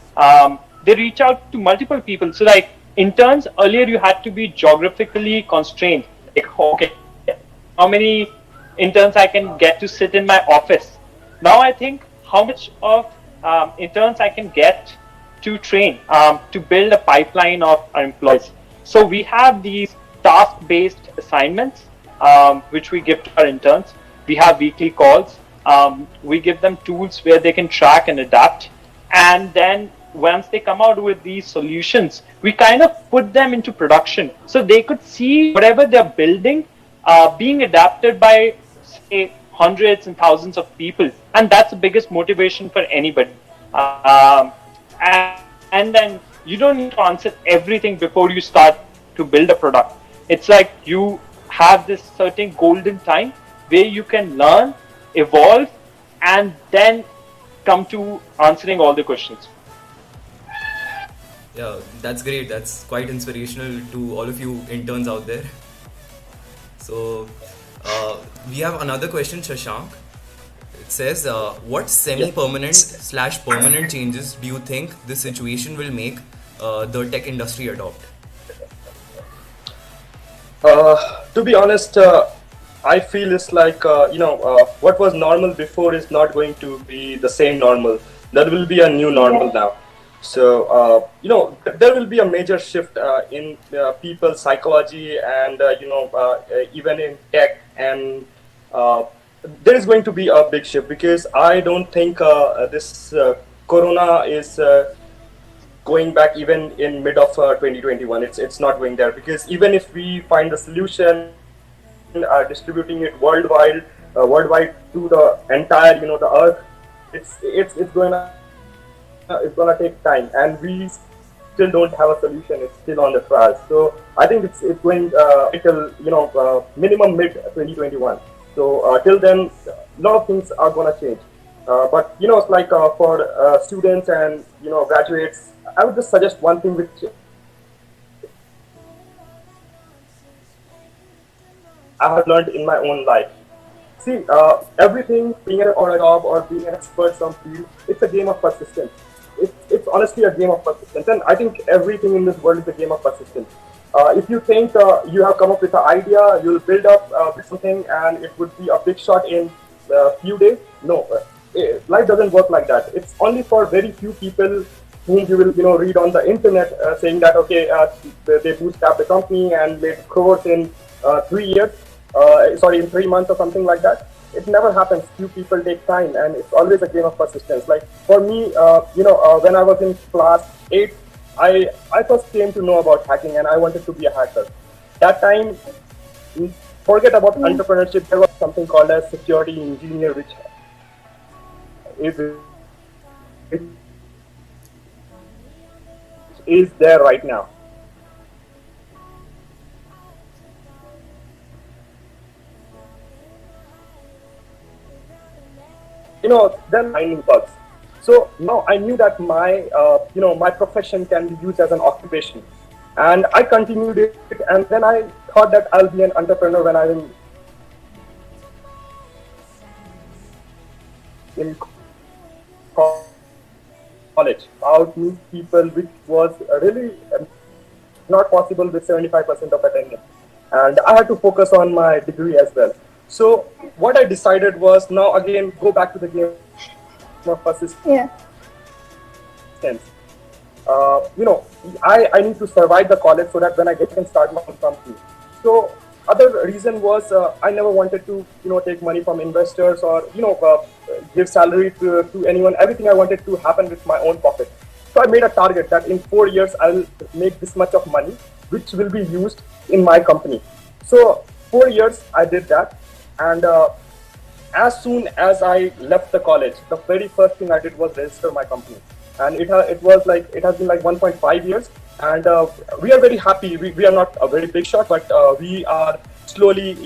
They reach out to multiple people. So like interns, earlier you had to be geographically constrained, like, okay, how many interns I can get to sit in my office. Now I think how much of interns I can get to train, to build a pipeline of our employees. So we have these task-based assignments, which we give to our interns. We have weekly calls. We give them tools where they can track and adapt. And then once they come out with these solutions, we kind of put them into production. So they could see whatever they're building being adapted by, say, hundreds and thousands of people. And that's the biggest motivation for anybody. And then you don't need to answer everything before you start to build a product. It's like you have this certain golden time where you can learn, evolve, and then come to answering all the questions. Yeah, that's great. That's quite inspirational to all of you interns out there. So, we have another question, Shashank. It says, what semi-permanent / permanent changes do you think this situation will make the tech industry adopt? To be honest, I feel it's like, what was normal before is not going to be the same normal. There will be a new normal now. So, there will be a major shift in people's psychology and, even in tech. And there is going to be a big shift, because I don't think this corona is going back even in mid of 2021. It's not going there, because even if we find a solution, distributing it worldwide to the entire, the earth, it's gonna take time, and we still don't have a solution. It's still on the trial. So I think it's going till minimum mid 2021. So till then, a lot of things are gonna change. But it's like for students and graduates, I would just suggest one thing which I have learned in my own life. See, everything, being on a job or being an expert some field, it's a game of persistence. It's honestly a game of persistence, and I think everything in this world is a game of persistence. If you think you have come up with an idea, you'll build up with something, and it would be a big shot in a few days. No, life doesn't work like that. It's only for very few people whom you will read on the internet saying that okay, they bootstrapped the company and made crores in 3 years. In 3 months or something like that. It never happens. Few people take time, and it's always a game of persistence. Like for me, when I was in class 8, I first came to know about hacking, and I wanted to be a hacker. That time, forget about entrepreneurship. There was something called as security engineer, which is there right now. Then finding bugs. So now I knew that my, my profession can be used as an occupation, and I continued it. And then I thought that I'll be an entrepreneur when I'm in college. How to meet people, which was really not possible with 75% of attendance, and I had to focus on my degree as well. So what I decided was, now again, go back to the game of persistence. Yeah. I need to survive the college so that when I can start my own company. So other reason was I never wanted to take money from investors or give salary to anyone. Everything I wanted to happen with my own pocket. So I made a target that in 4 years I'll make this much of money, which will be used in my company. So 4 years I did that, and as soon as I left the college, the very first thing I did was register my company, and it has been like 1.5 years, and we are very happy. We are not a very big shot, but we are slowly,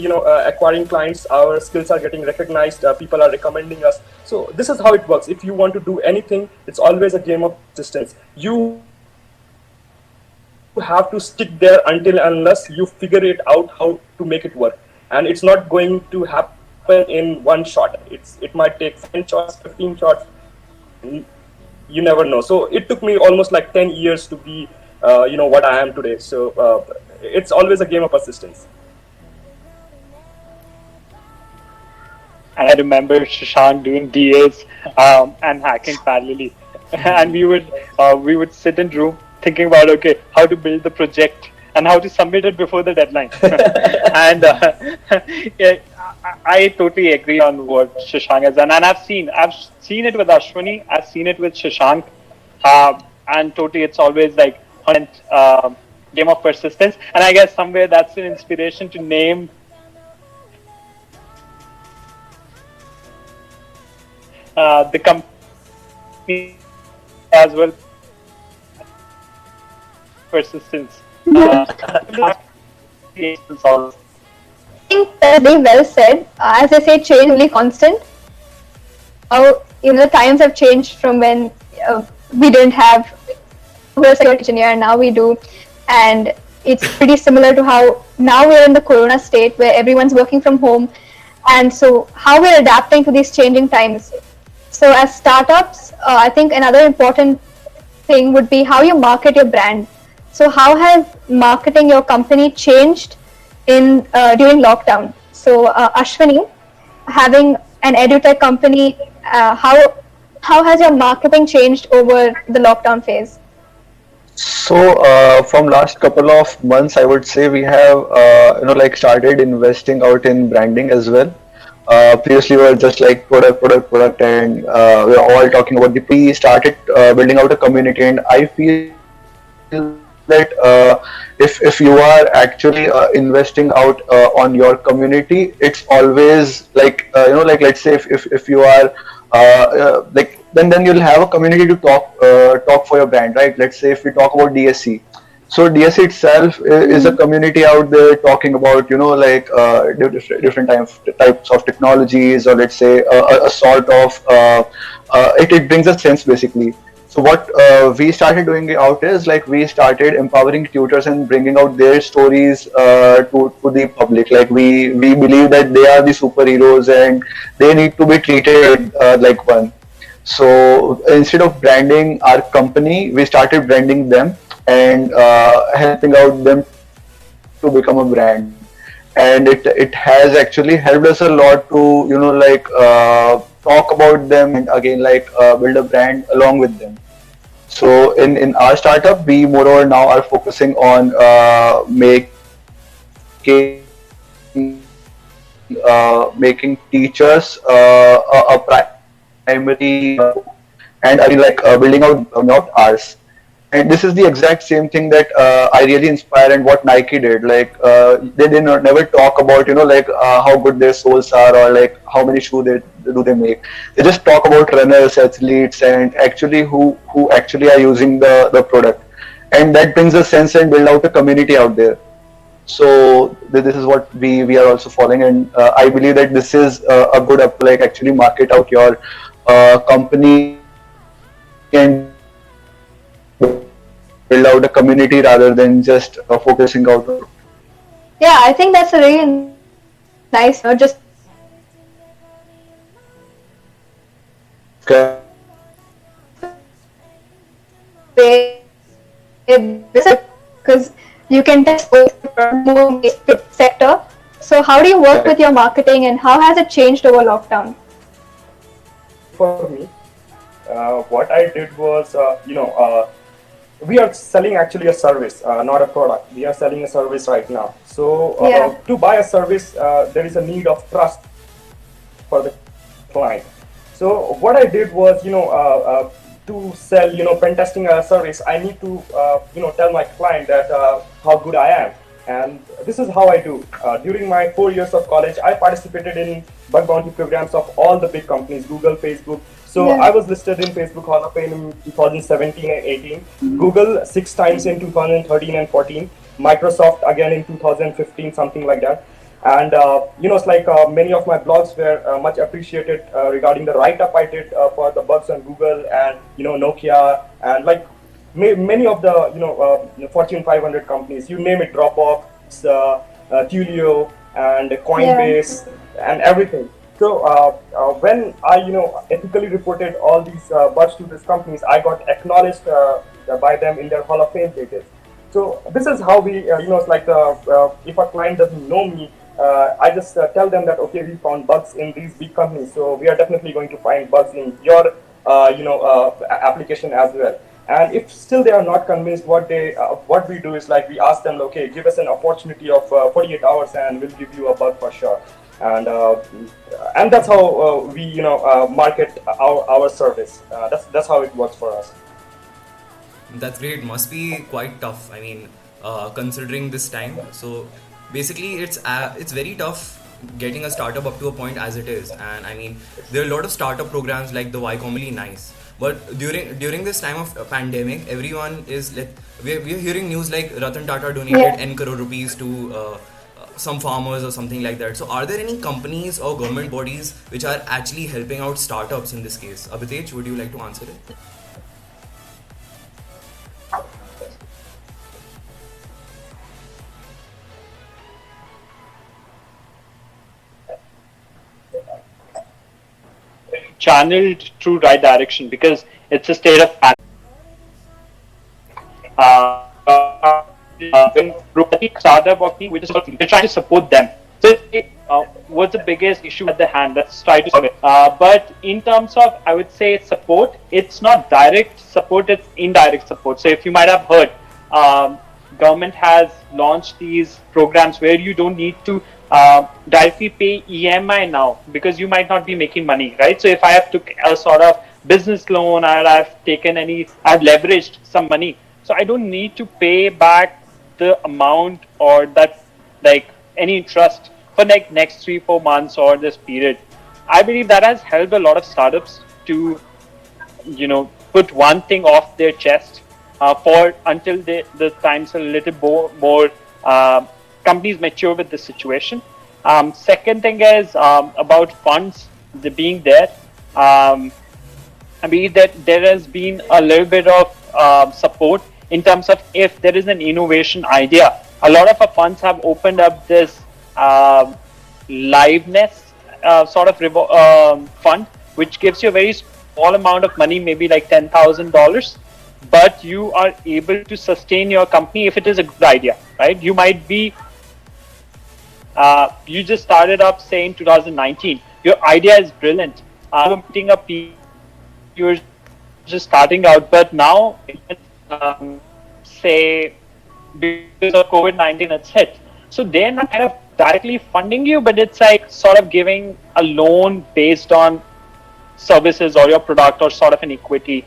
acquiring clients. Our skills are getting recognized. People are recommending us. So this is how it works. If you want to do anything, it's always a game of persistence. You have to stick there until unless you figure it out how to make it work, and it's not going to happen in one shot. It might take 10 shots, 15 shots. You never know. So it took me almost like 10 years to be, what I am today. So it's always a game of persistence. And I remember Shashank doing DAs and hacking parallelly, and we would sit in room thinking about, okay, how to build the project and how to submit it before the deadline. And yeah, I totally agree on what Shashank has done, and I've seen it with Ashwini, I've seen it with Shashank, and totally it's always like game of persistence. And I guess somewhere that's an inspiration to name the company as well. Persistence. I think that's very well said. As I say, change is only constant. Times have changed from when we didn't have a security engineer, and now we do. And it's pretty similar to how now we're in the corona state where everyone's working from home. And so how we're adapting to these changing times. So as startups, I think another important thing would be how you market your brand. So how has marketing your company changed during lockdown? So Ashwini, having an edutech company, how has your marketing changed over the lockdown phase? So from last couple of months, I would say we have started investing out in branding as well. Previously we were just like product, and we were all talking about we started building out a community, and I feel that if you are actually investing out on your community, it's always like let's say if you are then you'll have a community to talk for your brand, right? Let's say if we talk about DSC. So DSC itself is a community out there talking about different types of technologies, or let's say a sort of it brings a sense basically. So what we started doing out is like we started empowering tutors and bringing out their stories to the public. Like we believe that they are the superheroes and they need to be treated like one. So instead of branding our company, we started branding them and helping out them to become a brand. And it has actually helped us a lot to talk about them and again build a brand along with them. So in our startup, we moreover now are focusing on making teachers a primary and again building out not ours. And this is the exact same thing that I really inspire and what Nike did. Like they did not never talk about how good their soles are or like how many shoes they make. They just talk about runners, athletes, and actually who actually are using the product. And that brings a sense and build out a community out there. So this is what we are also following, and I believe that this is a good actually market out your company and build out a community rather than just focusing out. Yeah, I think that's a really nice, just because you can test more sector. So how do you work with your marketing, and how has it changed over lockdown? For me, what I did was, we are selling actually a service, not a product. We are selling a service right now. So to buy a service, there is a need of trust for the client. So what I did was, to sell, pen testing service, I need to, tell my client that how good I am. And this is how I do. During my 4 years of college, I participated in bug bounty programs of all the big companies, Google, Facebook. So Yeah. I was listed in Facebook Hall of Fame in 2017 and 18, Google 6 times in 2013 and 14, Microsoft again in 2015, something like that. And it's like many of my blogs were much appreciated regarding the write-up I did for the bugs on Google and Nokia and like many of the Fortune 500 companies, you name it, Dropbox, Tulio, and Coinbase, and everything. So when I ethically reported all these bugs to these companies, I got acknowledged by them in their Hall of Fame pages. So this is how we, it's like if a client doesn't know me, I just tell them that okay, we found bugs in these big companies, so we are definitely going to find bugs in your application as well. And if still they are not convinced, what we do is like we ask them, okay, give us an opportunity of 48 hours, and we'll give you a bug for sure. And that's how we market our service. That's how it works for us. That's great. Must be quite tough. I mean, considering this time. So basically, it's very tough getting a startup up to a point as it is. And I mean, there are a lot of startup programs like the Y Combinator, nice. But during this time of pandemic, everyone is like we're hearing news like Ratan Tata donated N crore rupees to some farmers or something like that. So are there any companies or government bodies which are actually helping out startups in this case? Abhitej, would you like to answer it? Channeled through right direction, because it's a state of panic. When startup working, which is they're trying to support them. So what's the biggest issue at the hand? Let's try to solve it. But in terms of, I would say, support, it's not direct support, it's indirect support. So if you might have heard, government has launched these programs where you don't need to directly pay EMI now, because you might not be making money, right? So if I have took a sort of business loan, or I've leveraged some money, so I don't need to pay back the amount or that, like, any interest for like next 3-4 months or this period. I believe that has helped a lot of startups to put one thing off their chest for until the times a little more companies mature with the situation. Second thing is about funds being there. I believe that there has been a little bit of support in terms of if there is an innovation idea. A lot of our funds have opened up this liveness sort of fund, which gives you a very small amount of money, maybe like $10,000, but you are able to sustain your company if it is a good idea, right? You might be you just started up, say, in 2019. Your idea is brilliant. You're meeting up people, you're just starting out, but now, say, because of COVID-19, it's hit. So they're not kind of directly funding you, but it's like sort of giving a loan based on services or your product or sort of an equity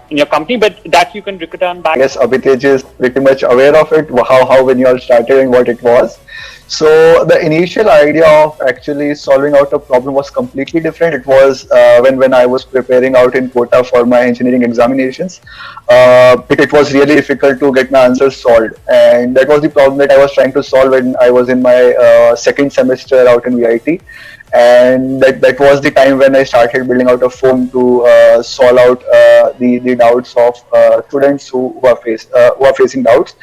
in your company, but that you can return back. I guess Abhitej is pretty much aware of it, how when you all started and what it was. So the initial idea of actually solving out a problem was completely different. It was when I was preparing out in Kota for my engineering examinations. It was really difficult to get my answers solved, and that was the problem that I was trying to solve when I was in my second semester out in VIT. And that was the time when I started building out a forum to solve out the doubts of students who are facing doubts,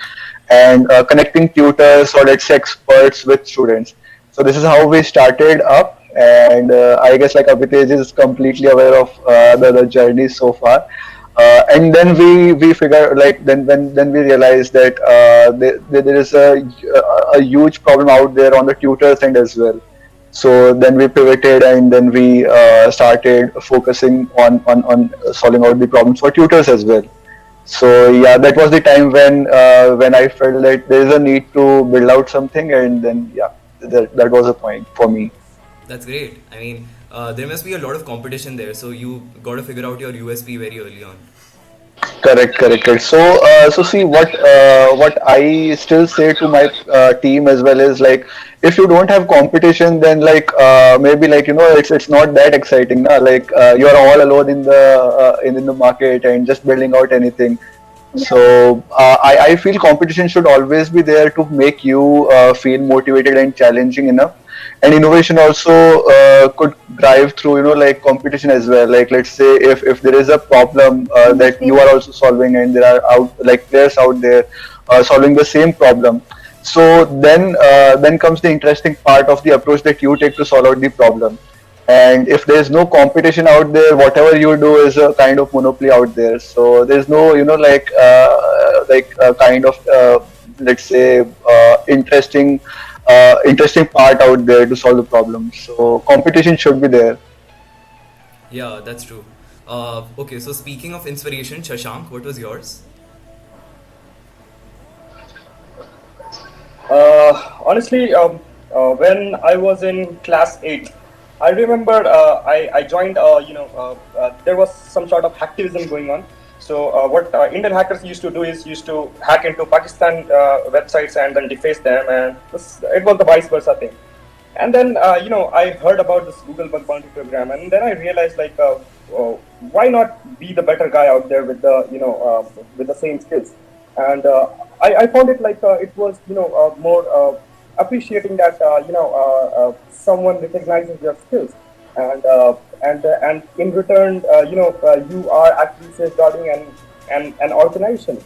and connecting tutors or let's say experts with students. So this is how we started up, and I guess like Abhitej is completely aware of the journey so far. And then we figure like then we realized that there is a huge problem out there on the tutors end as well. So then we pivoted, and then we started focusing on solving out the problems for tutors as well. So yeah, that was the time when I felt that there is a need to build out something, and then yeah, that was a point for me. That's great. I mean, there must be a lot of competition there, so you got to figure out your USP very early on. Correct. So see what I still say to my team as well is like, if you don't have competition, then like maybe like it's not that exciting, na? Like you are all alone in the in the market and just building out anything. So I feel competition should always be there to make you feel motivated and challenging enough. And innovation also could drive through like competition as well. Like let's say if there is a problem that you are also solving, and there are out like players out there solving the same problem. So then comes the interesting part of the approach that you take to solve out the problem. And if there's no competition out there, whatever you do is a kind of monopoly out there. So there's no like a kind of let's say interesting part out there to solve the problem. So competition should be there. Yeah, that's true. Okay, so speaking of inspiration, Shashank, what was yours? Honestly, when I was in class 8, I remember I joined, there was some sort of hacktivism going on. So what Indian hackers used to do is used to hack into Pakistan websites and then deface them, and it was the vice versa thing. And then I heard about this Google bug bounty program, and then I realized like why not be the better guy out there with the with the same skills. And I found it like it was more appreciating that someone recognizes your skills, and and in return you are actually safeguarding an organization.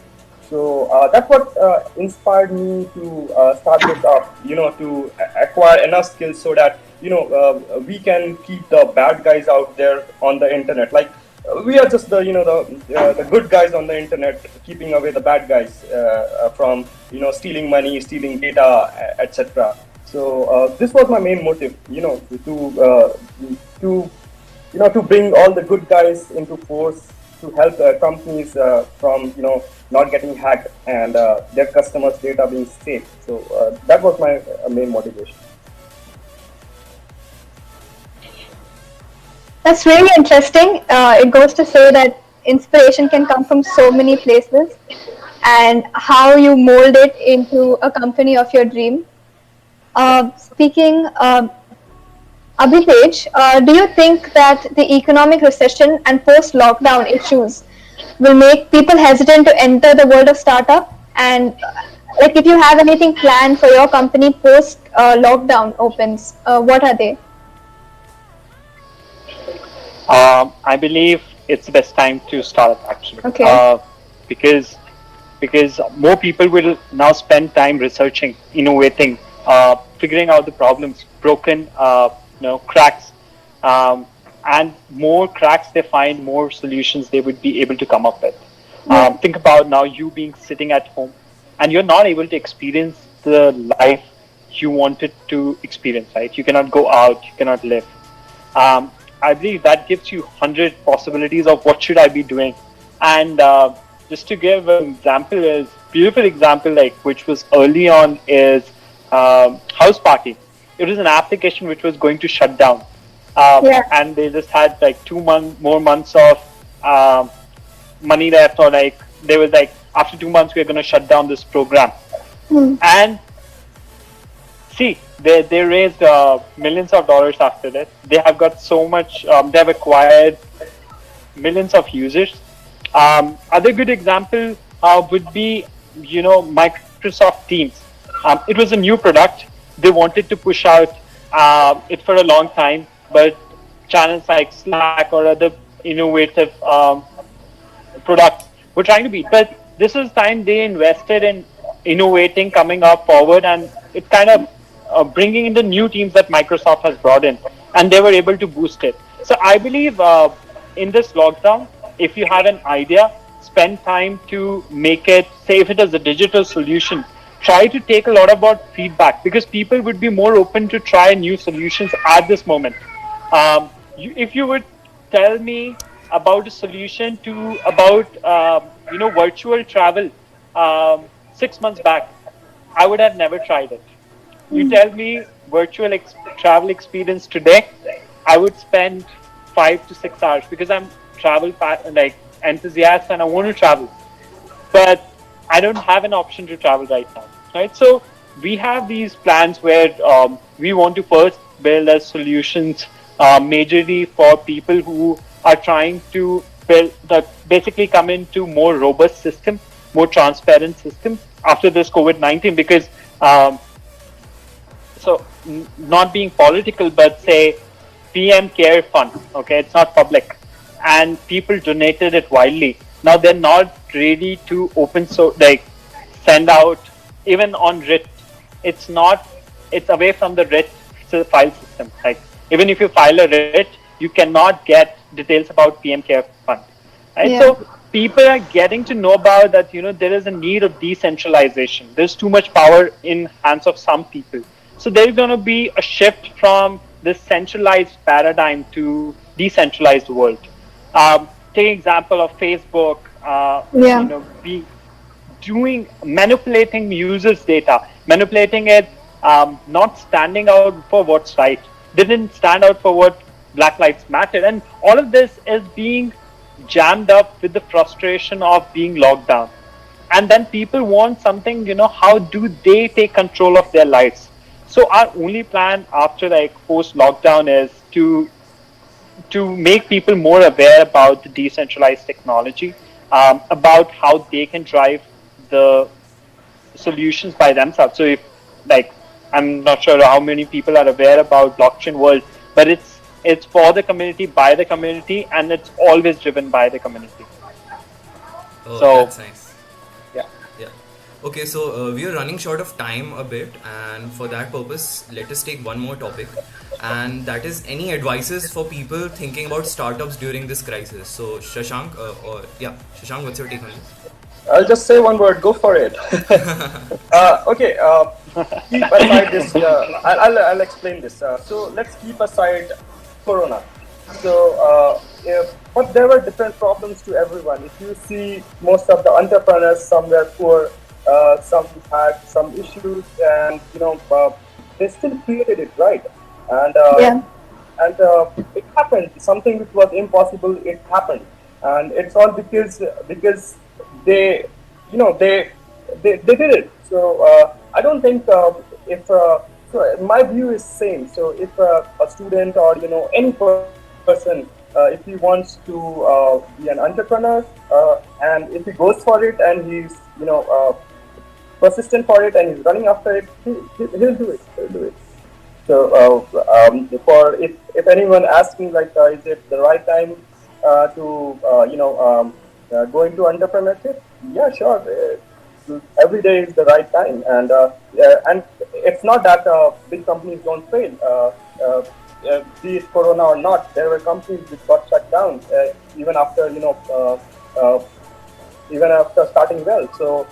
So that's what inspired me to start this up, to acquire enough skills so that we can keep the bad guys out there on the internet. Like we are just the good guys on the internet, keeping away the bad guys from stealing money, stealing data, etc. So this was my main motive, to to bring all the good guys into force to help companies from not getting hacked and their customers' data being safe. So that was my main motivation. That's really interesting. It goes to say that inspiration can come from so many places, and how you mold it into a company of your dream. Speaking, Abhitej, do you think that the economic recession and post-lockdown issues will make people hesitant to enter the world of startup? And like, if you have anything planned for your company post-lockdown opens, what are they? I believe it's the best time to start actually. Okay. Because more people will now spend time researching, innovating, figuring out the problems, broken, cracks, and more cracks they find, more solutions they would be able to come up with. Think about now you being sitting at home, and you're not able to experience the life you wanted to experience. Right? You cannot go out, you cannot live. I believe that gives you 100 possibilities of what should I be doing. And just to give an example, is beautiful example like which was early on is House Party. It was an application which was going to shut down, and they just had like more months of money left, or like they were like after 2 months we're going to shut down this program. And see, they raised millions of dollars after that. They have got so much. They have acquired millions of users. Other good example would be Microsoft Teams. It was a new product. They wanted to push out it for a long time, but channels like Slack or other innovative products were trying to beat. But this is time they invested in innovating, coming up forward, and it kind of bringing in the new teams that Microsoft has brought in, and they were able to boost it. So I believe in this lockdown, if you had an idea, spend time to make it, say if it is a digital solution, try to take a lot about feedback, because people would be more open to try new solutions at this moment. If you would tell me about a solution to about virtual travel 6 months back, I would have never tried it. You tell me virtual travel experience today, I would spend 5 to 6 hours, because I'm enthusiast and I want to travel, but I don't have an option to travel right now, right? So we have these plans where we want to first build as solutions majorly for people who are trying to build the basically come into more robust system, more transparent system after this COVID-19, because not being political, but say PM Care Fund, okay, it's not public, and people donated it widely. Now they're not ready to open like send out even on writ. It's not. It's away from the writ file system. Like even if you file a writ, you cannot get details about PM Care Fund. Right? Yeah. So people are getting to know about that. There is a need of decentralization. There's too much power in hands of some people. So there's going to be a shift from this centralized paradigm to decentralized world. Take example of Facebook. Be manipulating users' data, manipulating it, not standing out for what's right. Didn't stand out for what Black Lives Matter, and all of this is being jammed up with the frustration of being locked down. And then people want something. How do they take control of their lives? So our only plan after post lockdown is to make people more aware about the decentralized technology, about how they can drive the solutions by themselves. So if I'm not sure how many people are aware about blockchain world, but it's for the community, by the community, and it's always driven by the community. Oh, So- that's nice. Yeah. Yeah. Okay, so we are running short of time a bit, and for that purpose, let us take one more topic, and that is any advices for people thinking about startups during this crisis. So Shashank, Shashank, what's your take on this? I'll just say one word. Go for it. Okay. Keep aside this. I'll explain this. So let's keep aside Corona. So, but there were different problems to everyone. If you see most of the entrepreneurs, some were poor, some had some issues, and they still created it, right? And it happened. Something which was impossible, it happened, and it's all because they did it. So I don't think if so my view is same. So if a student or any person, if he wants to be an entrepreneur, and if he goes for it and he's persistent for it and he's running after it, he'll do it. He'll do it. So for if anyone asks me is it the right time to go into entrepreneurship? Yeah, sure. Every day is the right time, and it's not that big companies don't fail. Be it Corona or not, there were companies which got shut down even after starting well. So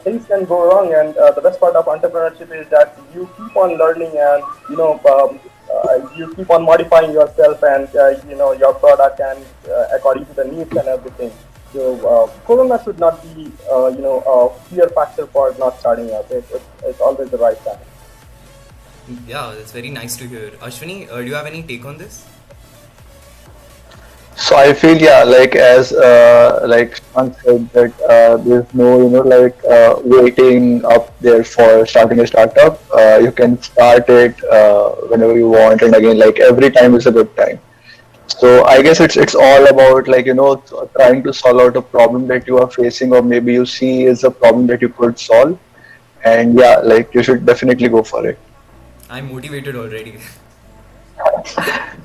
things can go wrong, and the best part of entrepreneurship is that you keep on learning, and you keep on modifying yourself and your product and according to the needs and everything. So Corona should not be a fear factor for not starting up. It's always the right time. Yeah, that's very nice to hear. Ashwini, do you have any take on this? So I feel as Shan said that there's no waiting up there for starting a startup. You can start it whenever you want, and again every time is a good time. So I guess it's all about trying to solve out a problem that you are facing, or maybe you see is a problem that you could solve, and you should definitely go for it. I'm motivated already.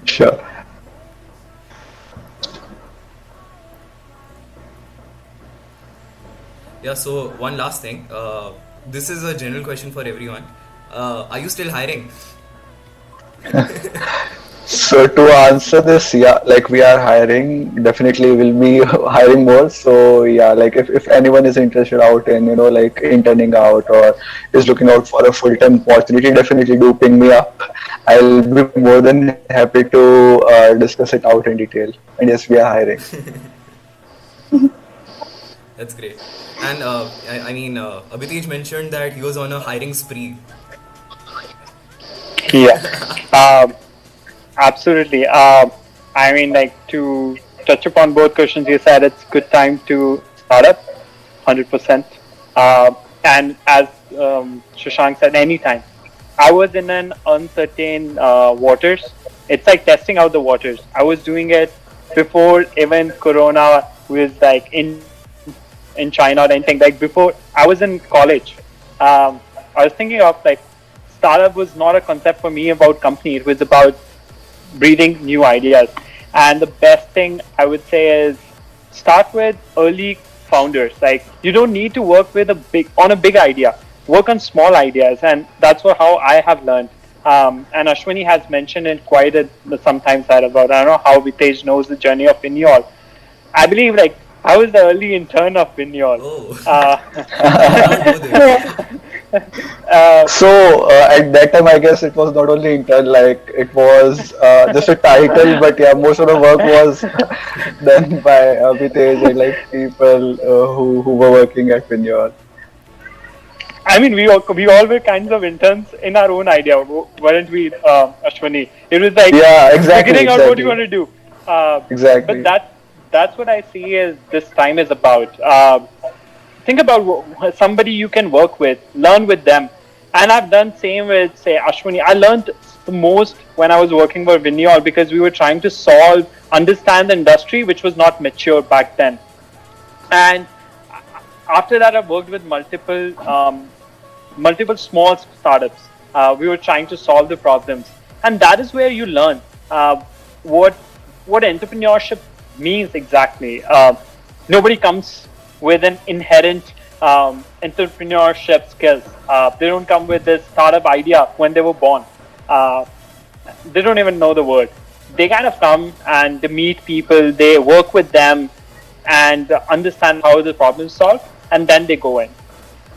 Sure. Yeah, so one last thing. This is a general question for everyone. Are you still hiring? So to answer this, we are hiring. Definitely, will be hiring more. So if anyone is interested out in interning out or is looking out for a full-time opportunity, definitely do ping me up. I'll be more than happy to discuss it out in detail. And yes, we are hiring. That's great. And Abhitej mentioned that he was on a hiring spree. Yeah. Absolutely. To touch upon both questions. You said it's good time to start up, 100%. And as Shashank said, anytime. I was in an uncertain waters. It's like testing out the waters. I was doing it before even Corona was like in China or anything. Like before, I was in college. I was thinking of like startup was not a concept for me about company. It was about breathing new ideas. And the best thing I would say is start with early founders. Like you don't need to work with a big idea. Work on small ideas, and that's how I have learned. And Ashwini has mentioned it quite sometimes that about. I don't know how Vitej knows the journey of Vinyol. I believe like I was the early intern of Vinyol. Oh. I So at that time, I guess it was not only intern, like it was just a title, but yeah, most of the work was done by Abhitej and like people who were working at Vinyard. I mean, we all were kinds of interns in our own idea, weren't we, Ashwini? It was like Yeah, exactly, figuring out what exactly. you want to do. Exactly. But that's what I see is this time is about. Think about somebody you can work with, learn with them. And I've done same with, say, Ashwini. I learned the most when I was working for Vinyol because we were trying to understand the industry, which was not mature back then. And after that, I've worked with multiple small startups. We were trying to solve the problems, and that is where you learn what entrepreneurship means exactly. Nobody comes with an inherent entrepreneurship skills. They don't come with this startup idea when they were born. They don't even know the word. They kind of come and they meet people, they work with them and understand how the problem is solved, and then they go in.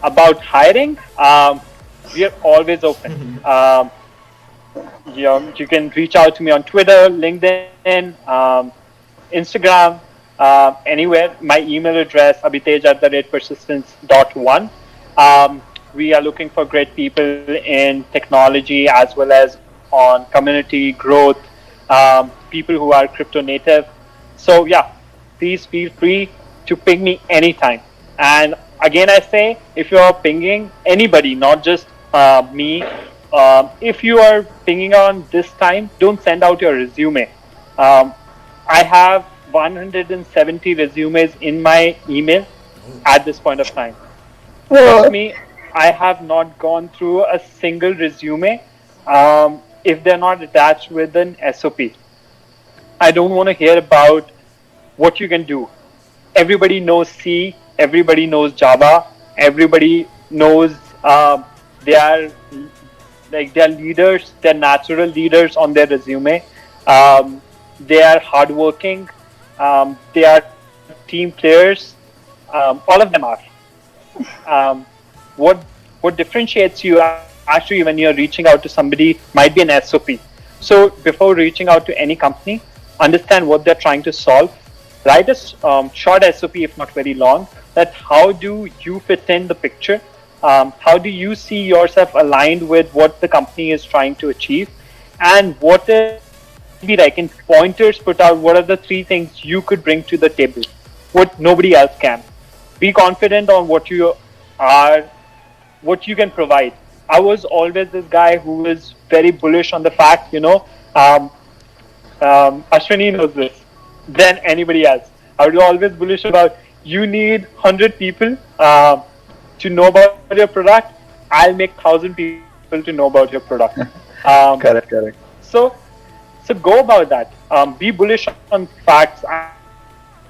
About hiring, we are always open. You can reach out to me on Twitter, LinkedIn, Instagram, anywhere. My email address, abhitej@persistence.one. We are looking for great people in technology as well as on community growth, people who are crypto native. So yeah, please feel free to ping me anytime. And again, I say, if you are pinging anybody, not just me, if you are pinging on this time, don't send out your resume. I have 170 resumes in my email at this point of time. Trust me, I have not gone through a single resume if they're not attached with an SOP. I don't want to hear about what you can do. Everybody knows C, everybody knows Java, everybody knows they are leaders, they're natural leaders on their resume. They are hardworking, they are team players. All of them are. What differentiates you actually when you're reaching out to somebody might be an SOP. So before reaching out to any company, understand what they're trying to solve. Write a short SOP, if not very long, that how do you fit in the picture? How do you see yourself aligned with what the company is trying to achieve? And what is, be like in pointers, put out what are the 3 things you could bring to the table, what nobody else can. Be confident on what you are, what you can provide. I was always this guy who was very bullish on the fact, Ashwini knows this, than anybody else. I was always bullish about you need 100 people to know about your product. I'll make 1,000 people to know about your product. Correct. So go about that. Be bullish on facts.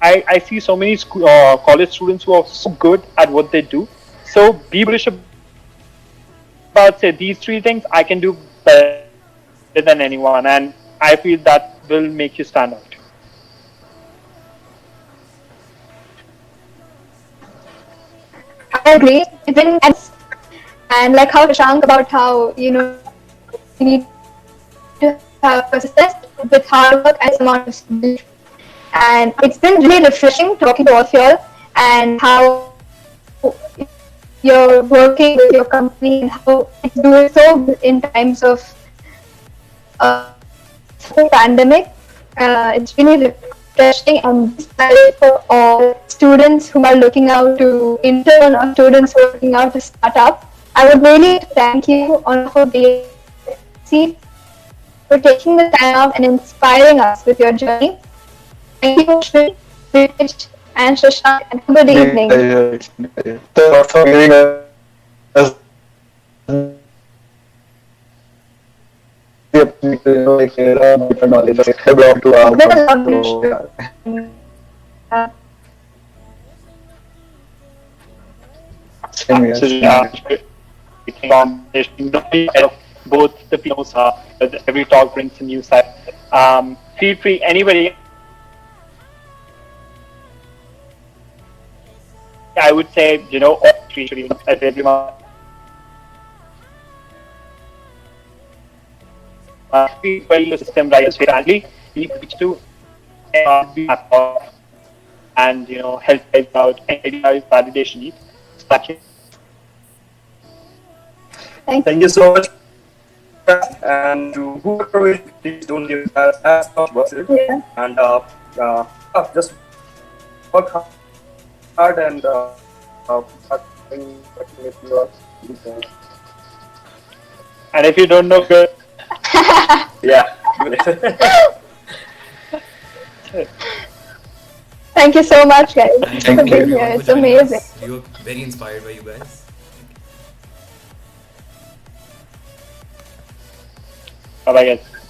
I see so many college students who are so good at what they do. So be bullish about, say, these 3 things I can do better than anyone, and I feel that will make you stand out. I agree. And like how Shashank about how you need to have persistence with hard work and amount of skill. And it's been really refreshing talking to all of you all and how you're working with your company and how it's doing so good in times of pandemic. It's really refreshing and inspiring for all students who are looking out to intern or students who are looking out to start up. I would really like to thank you on for being for taking the time out and inspiring us with your journey. Thank you, Ashwin, Rich, and Shashank, and good evening. Thanks a lot for giving us the opportunity to share our knowledge of it belong to our It's been a lovely so, show. same here. So, both the POs every talk brings a new side. Feel free, anybody. I would say, all three should even as everyone. Well, system right friendly. You need to and help out any validation needs. Thank you so much. And to whoever is, please don't give as much work. Yeah. And just work hard and working with your And if you don't know good, yeah. Thank you so much, guys, Thank for you being everyone here. for It's joining amazing. us. We were very inspired by you guys. bye bye guys.